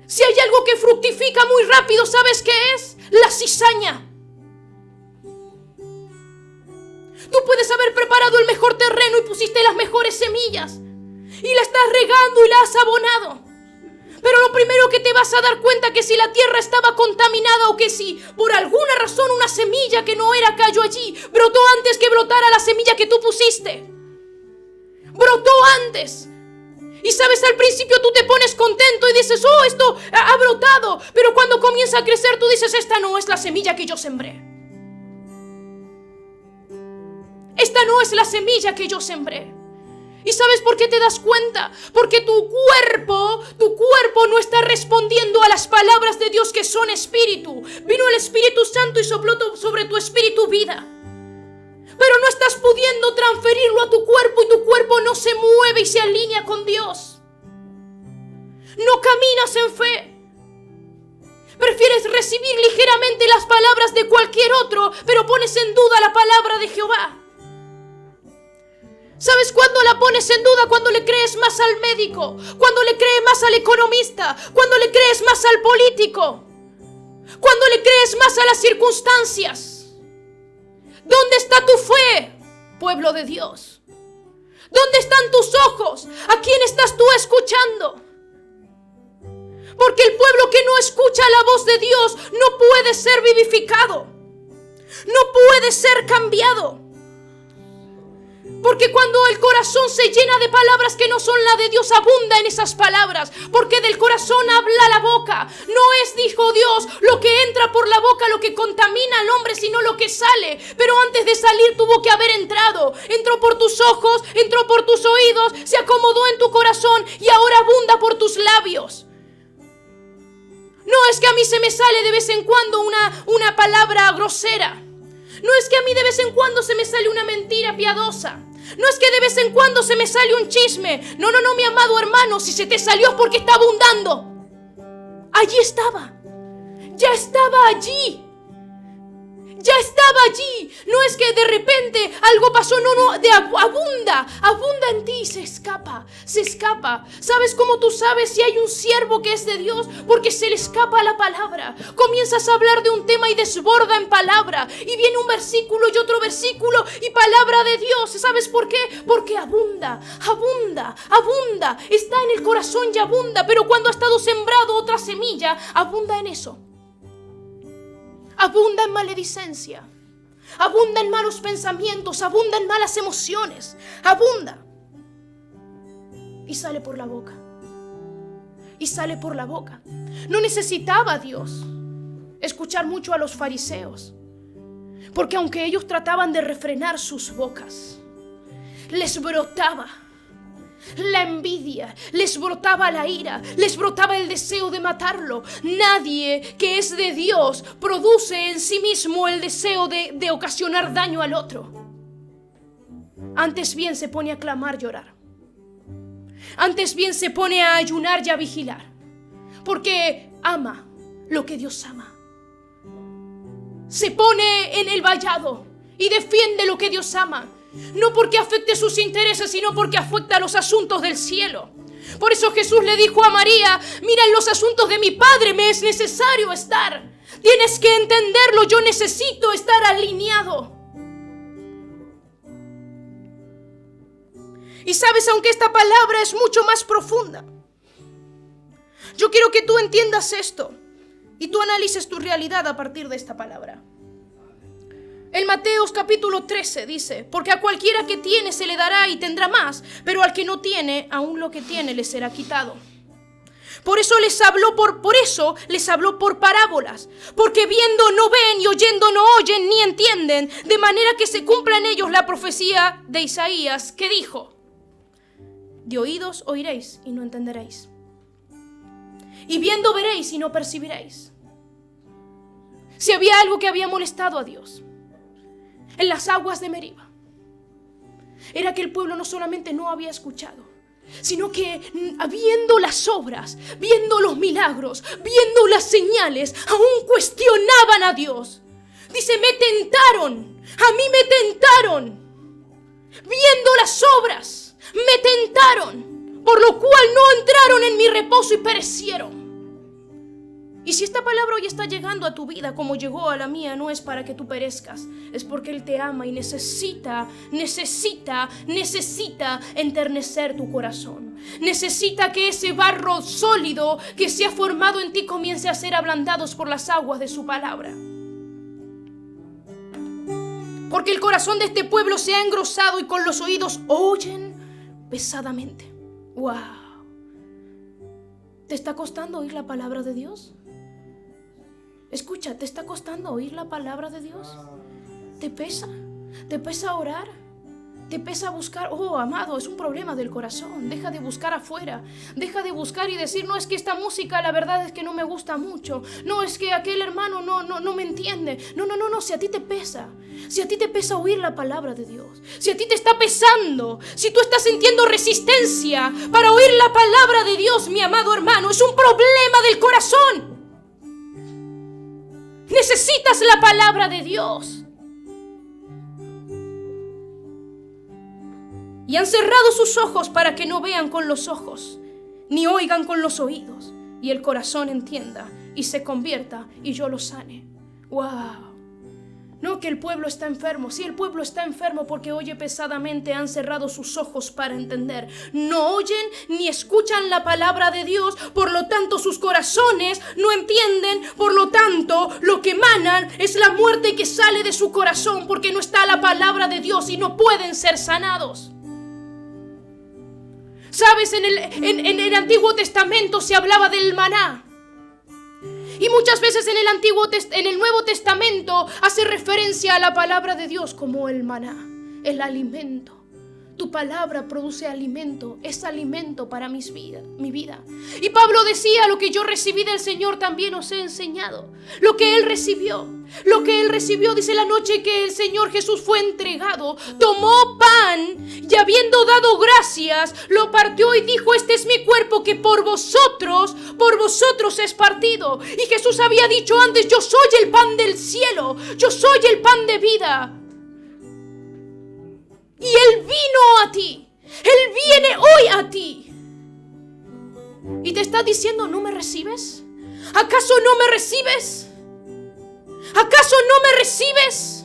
Si hay algo que fructifica muy rápido, ¿sabes qué es? La cizaña. Tú puedes haber preparado el mejor terreno y pusiste las mejores semillas y la estás regando y la has abonado. Pero lo primero que te vas a dar cuenta que si la tierra estaba contaminada o que si por alguna razón una semilla que no era cayó allí, brotó antes que brotara la semilla que tú pusiste. Brotó antes. Y sabes, al principio tú te pones contento y dices, oh, esto ha brotado. Pero cuando comienza a crecer tú dices, esta no es la semilla que yo sembré. Esta no es la semilla que yo sembré. ¿Y sabes por qué te das cuenta? Porque tu cuerpo no está respondiendo a las palabras de Dios que son espíritu. Vino el Espíritu Santo y sopló sobre tu espíritu vida. Pero no estás pudiendo transferirlo a tu cuerpo y tu cuerpo no se mueve y se alinea con Dios. No caminas en fe. Prefieres recibir ligeramente las palabras de cualquier otro, pero pones en duda la palabra de Jehová. ¿Sabes cuándo la pones en duda? Cuando le crees más al médico, cuando le crees más al economista, cuando le crees más al político, cuando le crees más a las circunstancias. ¿Dónde está tu fe, pueblo de Dios? ¿Dónde están tus ojos? ¿A quién estás tú escuchando? Porque el pueblo que no escucha la voz de Dios no puede ser vivificado. No puede ser cambiado. Porque cuando el corazón se llena de palabras que no son la de Dios, abunda en esas palabras. Porque del corazón habla la boca. No es, dijo Dios, lo que entra por la boca lo que contamina al hombre, sino lo que sale. Pero antes de salir tuvo que haber entrado. Entró por tus ojos, entró por tus oídos, se acomodó en tu corazón y ahora abunda por tus labios. No es que a mí se me sale de vez en cuando una palabra grosera. No es que a mí de vez en cuando se me sale una mentira piadosa. No es que de vez en cuando se me sale un chisme. No, mi amado hermano, si se te salió es porque está abundando. Allí estaba. Ya estaba allí. Ya estaba allí. No es que de repente algo pasó, abunda en ti y se escapa. ¿Sabes cómo tú sabes si hay un siervo que es de Dios? Porque se le escapa la palabra. Comienzas a hablar de un tema y desborda en palabra. Y viene un versículo y otro versículo y palabra de Dios. ¿Sabes por qué? Porque abunda. Está en el corazón y abunda. Pero cuando ha estado sembrado otra semilla, abunda en eso. Abunda en maledicencia, abunda en malos pensamientos, abunda en malas emociones, abunda. Y sale por la boca. No necesitaba Dios escuchar mucho a los fariseos, porque aunque ellos trataban de refrenar sus bocas, les brotaba la envidia, les brotaba la ira, les brotaba el deseo de matarlo. Nadie que es de Dios produce en sí mismo el deseo de ocasionar daño al otro. Antes bien se pone a clamar, llorar. Antes bien se pone a ayunar y a vigilar, porque ama lo que Dios ama. Se pone en el vallado y defiende lo que Dios ama. No porque afecte sus intereses, sino porque afecta los asuntos del cielo. Por eso Jesús le dijo a María, mira, en los asuntos de mi Padre me es necesario estar. Tienes que entenderlo, yo necesito estar alineado. Y sabes, aunque esta palabra es mucho más profunda, yo quiero que tú entiendas esto y tú analices tu realidad a partir de esta palabra. En Mateos capítulo 13 dice, porque a cualquiera que tiene se le dará y tendrá más, pero al que no tiene, aún lo que tiene le será quitado. Por eso les habló por parábolas, porque viendo no ven y oyendo no oyen ni entienden, de manera que se cumpla en ellos la profecía de Isaías que dijo, de oídos oiréis y no entenderéis, y viendo veréis y no percibiréis. Si había algo que había molestado a Dios en las aguas de Meriba, era que el pueblo no solamente no había escuchado, sino que viendo las obras, viendo los milagros, viendo las señales, aún cuestionaban a Dios. Dice, me tentaron, a mí me tentaron, viendo las obras, me tentaron, por lo cual no entraron en mi reposo y perecieron. Y si esta palabra hoy está llegando a tu vida como llegó a la mía, no es para que tú perezcas, es porque Él te ama y necesita enternecer tu corazón. Necesita que ese barro sólido que se ha formado en ti comience a ser ablandados por las aguas de su palabra. Porque el corazón de este pueblo se ha engrosado y con los oídos oyen pesadamente. ¡Wow! ¿Te está costando oír la palabra de Dios? Escucha, ¿te está costando oír la palabra de Dios? ¿Te pesa? ¿Te pesa orar? ¿Te pesa buscar? Oh, amado, es un problema del corazón. Deja de buscar afuera. Deja de buscar y decir, no, es que esta música la verdad es que no me gusta mucho. No, es que aquel hermano no me entiende. No, si a ti te pesa. Si a ti te pesa oír la palabra de Dios. Si a ti te está pesando. Si tú estás sintiendo resistencia para oír la palabra de Dios, mi amado hermano, es un problema del corazón. Necesitas la palabra de Dios. Y han cerrado sus ojos para que no vean con los ojos, ni oigan con los oídos, y el corazón entienda y se convierta y yo lo sane. ¡Wow! No que el pueblo está enfermo. Sí, el pueblo está enfermo porque oye pesadamente, han cerrado sus ojos para entender. No oyen ni escuchan la palabra de Dios, por lo tanto sus corazones no entienden, por lo tanto lo que emanan es la muerte que sale de su corazón porque no está la palabra de Dios y no pueden ser sanados. ¿Sabes? En el Antiguo Testamento se hablaba del maná. Y muchas veces en el Nuevo Testamento hace referencia a la palabra de Dios como el maná, el alimento. Tu palabra produce alimento, es alimento para mi vida. Y Pablo decía, lo que yo recibí del Señor también os he enseñado. Lo que Él recibió, dice, la noche que el Señor Jesús fue entregado, tomó pan y habiendo dado gracias, lo partió y dijo, este es mi cuerpo que por vosotros es partido. Y Jesús había dicho antes, yo soy el pan del cielo, yo soy el pan de vida. Y Él vino a ti, Él viene hoy a ti. Y te está diciendo, ¿no me recibes? ¿Acaso no me recibes? ¿Acaso no me recibes?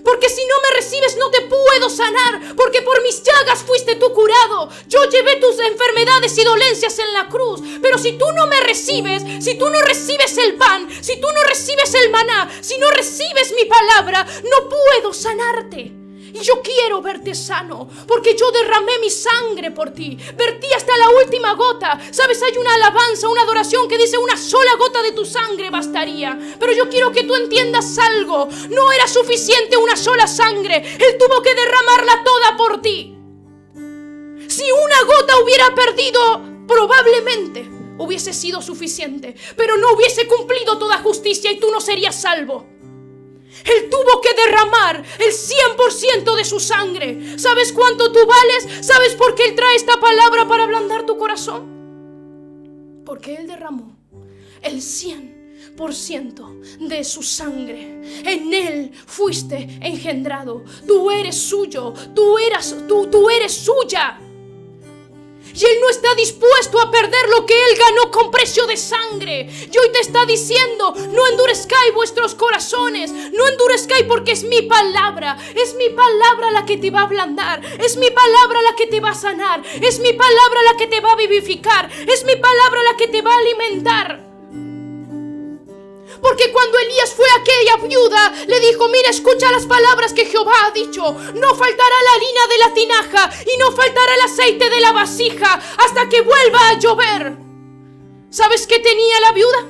Porque si no me recibes no te puedo sanar, porque por mis llagas fuiste tú curado. Yo llevé tus enfermedades y dolencias en la cruz. Pero si tú no me recibes, si tú no recibes el pan, si tú no recibes el maná, si no recibes mi palabra, no puedo sanarte. Y yo quiero verte sano, porque yo derramé mi sangre por ti, vertí hasta la última gota. ¿Sabes? Hay una alabanza, una adoración que dice una sola gota de tu sangre bastaría. Pero yo quiero que tú entiendas algo, no era suficiente una sola sangre, Él tuvo que derramarla toda por ti. Si una gota hubiera perdido, probablemente hubiese sido suficiente, pero no hubiese cumplido toda justicia y tú no serías salvo. Él tuvo que derramar el 100% de su sangre. ¿Sabes cuánto tú vales? ¿Sabes por qué Él trae esta palabra para ablandar tu corazón? Porque Él derramó el 100 de su sangre. En Él fuiste engendrado. Tú eres suyo, tú eres suya. Y Él no está dispuesto a perder lo que Él ganó con precio de sangre. Y hoy te está diciendo, no endurezcáis vuestros corazones. No endurezcáis porque es mi palabra. Es mi palabra la que te va a ablandar. Es mi palabra la que te va a sanar. Es mi palabra la que te va a vivificar. Es mi palabra la que te va a alimentar. Porque cuando Elías fue a aquella viuda, le dijo, mira, escucha las palabras que Jehová ha dicho. No faltará la harina de la tinaja y no faltará el aceite de la vasija hasta que vuelva a llover. ¿Sabes qué tenía la viuda?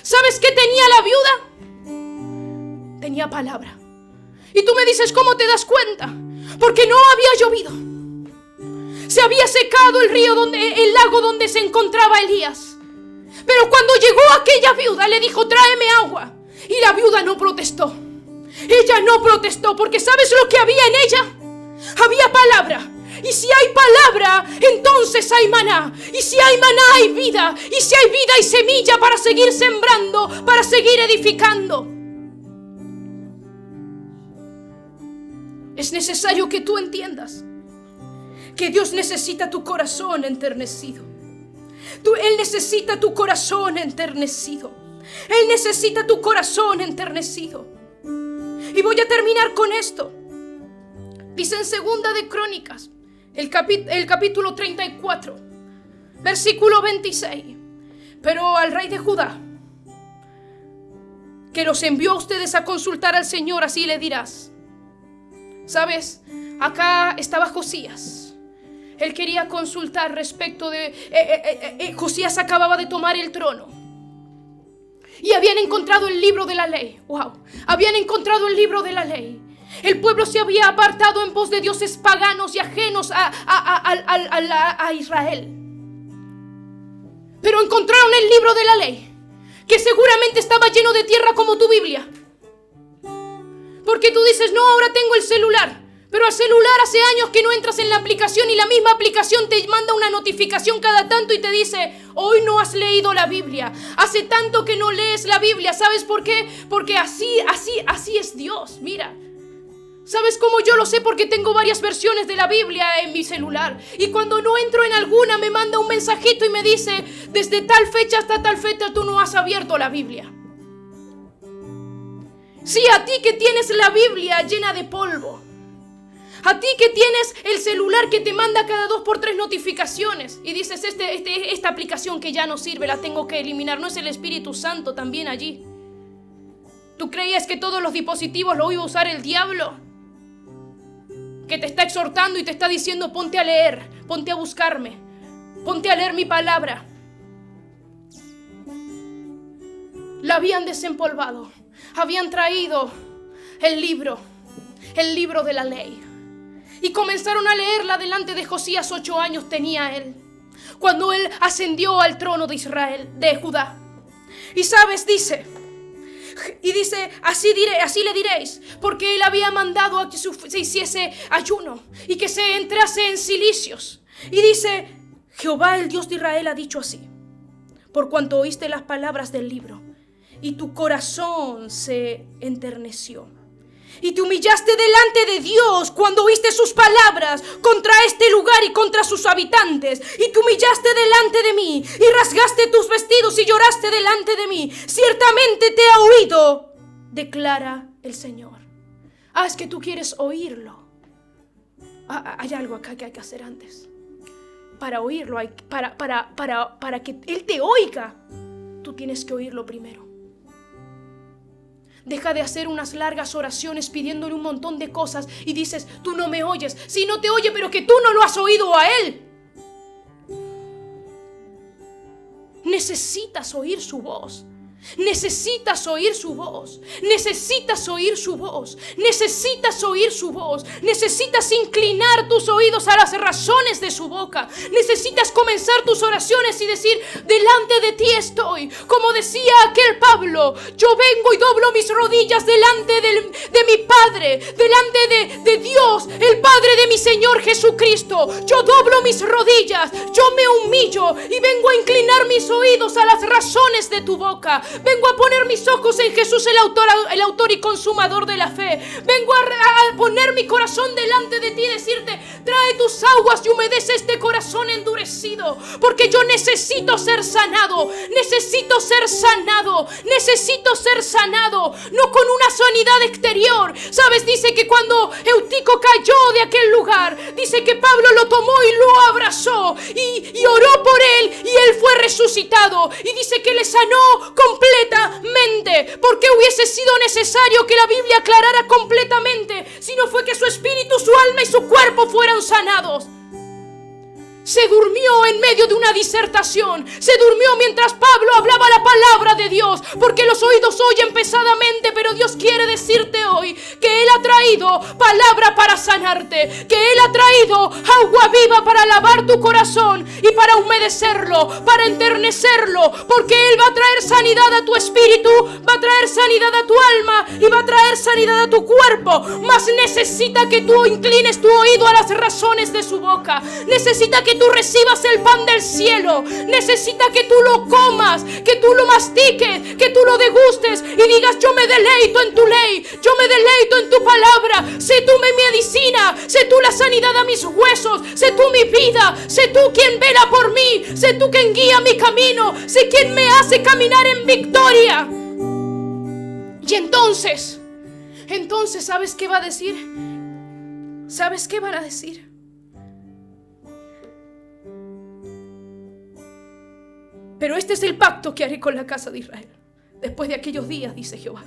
¿Sabes qué tenía la viuda? Tenía palabra. Y tú me dices, ¿cómo te das cuenta? Porque no había llovido. Se había secado el lago donde se encontraba Elías. Pero cuando llegó aquella viuda le dijo, tráeme agua. Y la viuda no protestó. Ella no protestó porque ¿sabes lo que había en ella? Había palabra. Y si hay palabra, entonces hay maná. Y si hay maná, hay vida. Y si hay vida, hay semilla para seguir sembrando, para seguir edificando. Es necesario que tú entiendas que Dios necesita tu corazón enternecido. Él necesita tu corazón enternecido. Él necesita tu corazón enternecido. Y voy a terminar con esto. Dice en Segunda de Crónicas, el capítulo 34, versículo 26. Pero al rey de Judá, que los envió a ustedes a consultar al Señor, así le dirás. ¿Sabes? Acá estaba Josías. Él quería consultar respecto de... Josías acababa de tomar el trono. Y habían encontrado el libro de la ley. ¡Wow! Habían encontrado el libro de la ley. El pueblo se había apartado en pos de dioses paganos y ajenos a Israel. Pero encontraron el libro de la ley, que seguramente estaba lleno de tierra como tu Biblia. Porque tú dices, no, ahora tengo el celular. Pero al celular hace años que no entras en la aplicación y la misma aplicación te manda una notificación cada tanto y te dice, hoy no has leído la Biblia. Hace tanto que no lees la Biblia. ¿Sabes por qué? Porque así es Dios. Mira. ¿Sabes cómo yo lo sé? Porque tengo varias versiones de la Biblia en mi celular. Y cuando no entro en alguna me manda un mensajito y me dice, desde tal fecha hasta tal fecha tú no has abierto la Biblia. Sí, a ti que tienes la Biblia llena de polvo. A ti que tienes el celular que te manda cada 2 por 3 notificaciones y dices, esta aplicación que ya no sirve, la tengo que eliminar. ¿No es el Espíritu Santo también allí? ¿Tú creías que todos los dispositivos lo iba a usar el diablo? Que te está exhortando y te está diciendo, ponte a leer, ponte a buscarme, ponte a leer mi palabra. La habían desempolvado, habían traído el libro de la ley. Y comenzaron a leerla delante de Josías. 8 años tenía él cuando él ascendió al trono de Israel, de Judá. Y sabes, dice, así le diréis, porque él había mandado a que se hiciese ayuno y que se entrase en cilicios. Y dice, Jehová el Dios de Israel ha dicho así, por cuanto oíste las palabras del libro y tu corazón se enterneció. Y te humillaste delante de Dios cuando oíste sus palabras contra este lugar y contra sus habitantes. Y te humillaste delante de mí y rasgaste tus vestidos y lloraste delante de mí. Ciertamente te he oído, declara el Señor. Es que tú quieres oírlo. Hay algo acá que hay que hacer antes. Para oírlo, para que Él te oiga, tú tienes que oírlo primero. Deja de hacer unas largas oraciones pidiéndole un montón de cosas y dices, tú no me oyes. Sí, no te oye, pero que tú no lo has oído a Él. Necesitas oír su voz. Necesitas oír su voz. Necesitas oír su voz. Necesitas oír su voz. Necesitas inclinar tus oídos a las razones de su boca. Necesitas comenzar tus oraciones y decir: delante de ti estoy. Como decía aquel Pablo: yo vengo y doblo mis rodillas delante de mi Padre, delante de Dios, el Padre de mi Señor Jesucristo. Yo doblo mis rodillas, yo me humillo y vengo a inclinar mis oídos a las razones de tu boca. Vengo a poner mis ojos en Jesús, el autor y consumador de la fe. Vengo a poner mi corazón delante de ti y decirte: trae tus aguas y humedece este corazón endurecido, porque yo necesito ser sanado. Necesito ser sanado. Necesito ser sanado, no con una sanidad exterior. Sabes, dice que cuando Eutico cayó de aquel lugar, dice que Pablo lo tomó y lo abrazó y oró por él, y él fue resucitado, y dice que le sanó completamente, porque hubiese sido necesario que la Biblia aclarara completamente, si no fue que su espíritu, su alma y su cuerpo fueran sanados. Se durmió en medio de una disertación. Se durmió mientras Pablo hablaba la palabra de Dios, porque los oídos oyen pesadamente, pero Dios quiere decirte hoy que Él ha traído palabra para sanarte, que Él ha traído agua viva para lavar tu corazón y para humedecerlo, para enternecerlo, porque Él va a traer sanidad a tu espíritu, va a traer sanidad a tu alma y va a traer sanidad a tu cuerpo. Mas necesita que tú inclines tu oído a las razones de su boca. Necesita que tú recibas el pan del cielo. Necesita que tú lo comas, que tú lo mastiques, que tú lo degustes y digas: yo me deleito en tu ley, yo me deleito en tu palabra. Sé tú mi medicina, sé tú la sanidad a mis huesos, sé tú mi vida, sé tú quien vela por mí, sé tú quien guía mi camino, sé quien me hace caminar en victoria. Y entonces, ¿sabes qué va a decir? ¿Sabes qué van a decir? Pero este es el pacto que haré con la casa de Israel. Después de aquellos días, dice Jehová,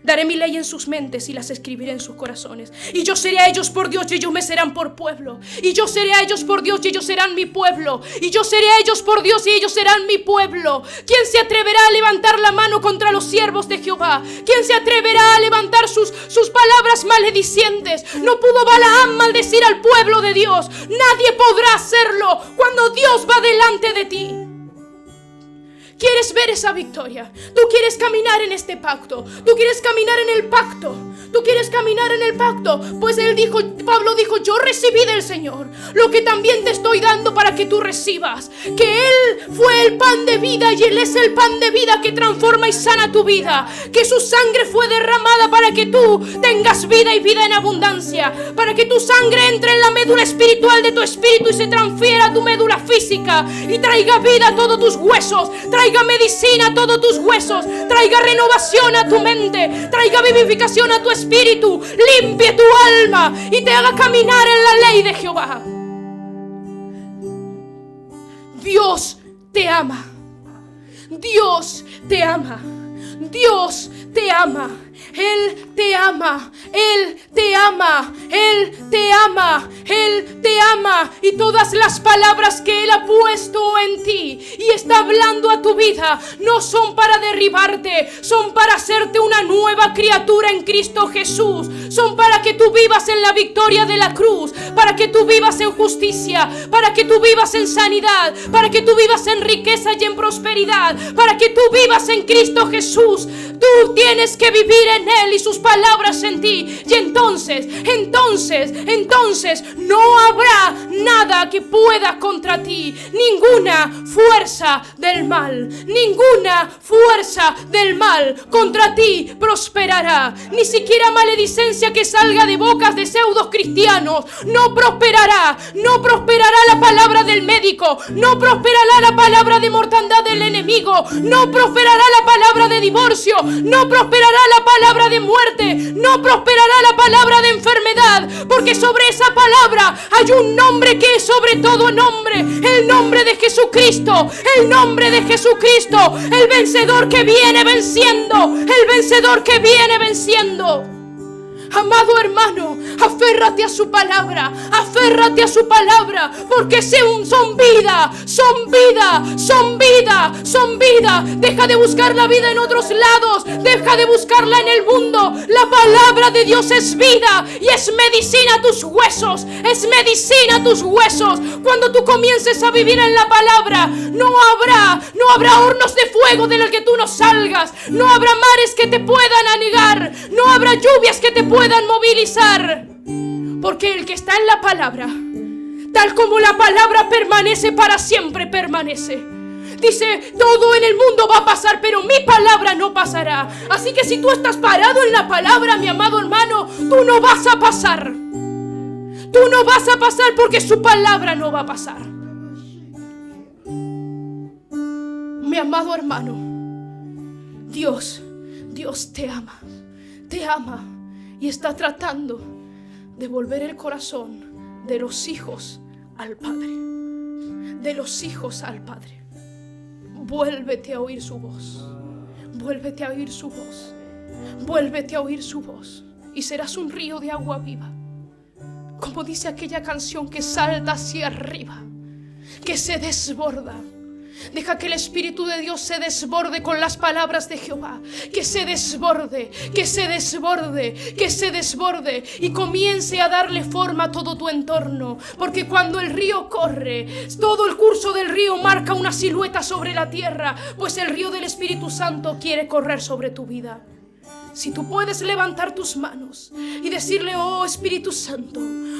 daré mi ley en sus mentes y las escribiré en sus corazones. Y yo seré a ellos por Dios y ellos me serán por pueblo. Y yo seré a ellos por Dios y ellos serán mi pueblo. Y yo seré a ellos por Dios y ellos serán mi pueblo. ¿Quién se atreverá a levantar la mano contra los siervos de Jehová? ¿Quién se atreverá a levantar sus palabras maledicientes? No pudo Balaam maldecir al pueblo de Dios. Nadie podrá hacerlo cuando Dios va delante de ti. ¿Quieres ver esa victoria? Tú quieres caminar en este pacto. Tú quieres caminar en el pacto. Tú quieres caminar en el pacto. Pues Pablo dijo: yo recibí del Señor lo que también te estoy dando para que tú recibas. Que Él fue el pan de vida y Él es el pan de vida que transforma y sana tu vida. Que su sangre fue derramada para que tú tengas vida y vida en abundancia. Para que tu sangre entre en la médula espiritual de tu espíritu y se transfiera a tu médula física y traiga vida a todos tus huesos. Traiga medicina a todos tus huesos, traiga renovación a tu mente, traiga vivificación a tu espíritu, limpie tu alma y te haga caminar en la ley de Jehová. Dios te ama. Dios te ama. Dios te ama. Él te ama, Él te ama, Él te ama, Él te ama. Y todas las palabras que Él ha puesto en ti y está hablando a tu vida no son para derribarte, son para hacerte una nueva criatura en Cristo Jesús. Son para que tú vivas en la victoria de la cruz, para que tú vivas en justicia, para que tú vivas en sanidad, para que tú vivas en riqueza y en prosperidad, para que tú vivas en Cristo Jesús. Tú tienes que vivir en Él y sus palabras en ti. Y entonces no habrá nada que pueda contra ti. Ninguna fuerza del mal, ninguna fuerza del mal contra ti prosperará. Ni siquiera maledicencia que salga de bocas de pseudos cristianos no prosperará. No prosperará la palabra del médico, no prosperará la palabra de mortandad del enemigo, no prosperará la palabra de divorcio, no prosperará la palabra de muerte, no prosperará la palabra de enfermedad, porque sobre esa palabra hay un nombre que es sobre todo nombre, el nombre de Jesucristo, el nombre de Jesucristo, el vencedor que viene venciendo, el vencedor que viene venciendo. Amado hermano, aférrate a su palabra, aférrate a su palabra, porque son vida, son vida, son vida, son vida. Deja de buscar la vida en otros lados, deja de buscarla en el mundo. La palabra de Dios es vida y es medicina a tus huesos, es medicina a tus huesos. Cuando tú comiences a vivir en la palabra, no habrá hornos de fuego de los que tú no salgas, no habrá mares que te puedan anegar, no habrá lluvias que te puedan movilizar, porque el que está en la palabra, tal como la palabra permanece para siempre, permanece. Dice, todo en el mundo va a pasar, pero mi palabra no pasará. Así que si tú estás parado en la palabra, mi amado hermano, tú no vas a pasar. Tú no vas a pasar porque su palabra no va a pasar. Mi amado hermano, Dios te ama y está tratando de volver el corazón de los hijos al Padre, de los hijos al Padre. Vuélvete a oír su voz, vuélvete a oír su voz, vuélvete a oír su voz y serás un río de agua viva, como dice aquella canción que salta hacia arriba, que se desborda. Deja que el Espíritu de Dios se desborde con las palabras de Jehová. Que se desborde, que se desborde, que se desborde y comience a darle forma a todo tu entorno. Porque cuando el río corre, todo el curso del río marca una silueta sobre la tierra, pues el río del Espíritu Santo quiere correr sobre tu vida. Si tú puedes levantar tus manos y decirle, oh Espíritu Santo,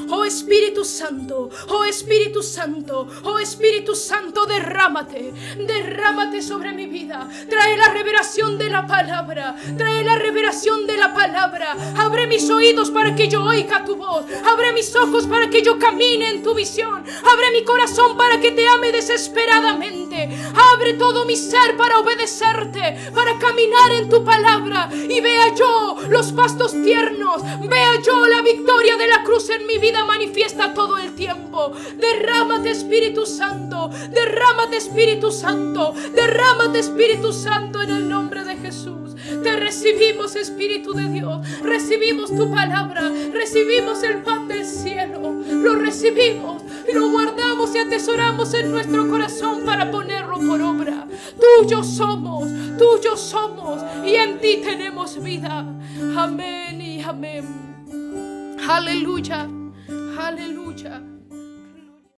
oh Espíritu Santo, oh Espíritu Santo, oh Espíritu Santo, derrámate, derrámate sobre mi vida. Trae la revelación de la palabra, trae la revelación de la palabra. Abre mis oídos para que yo oiga tu voz, abre mis ojos para que yo camine en tu visión, abre mi corazón para que te ame desesperadamente, abre todo mi ser para obedecerte, para caminar en tu palabra y vea yo los pastos tiernos, vea yo la victoria de la cruz en mi vida manifiesta todo el tiempo. Derrámate Espíritu Santo, derrámate Espíritu Santo, derrámate Espíritu Santo en el nombre de Jesús. Te recibimos Espíritu de Dios, recibimos tu palabra, recibimos el pan del cielo, lo recibimos y lo guardamos y atesoramos en nuestro corazón para ponerlo por obra. Tuyos somos y en ti tenemos vida. Amén y amén. Aleluya, aleluya.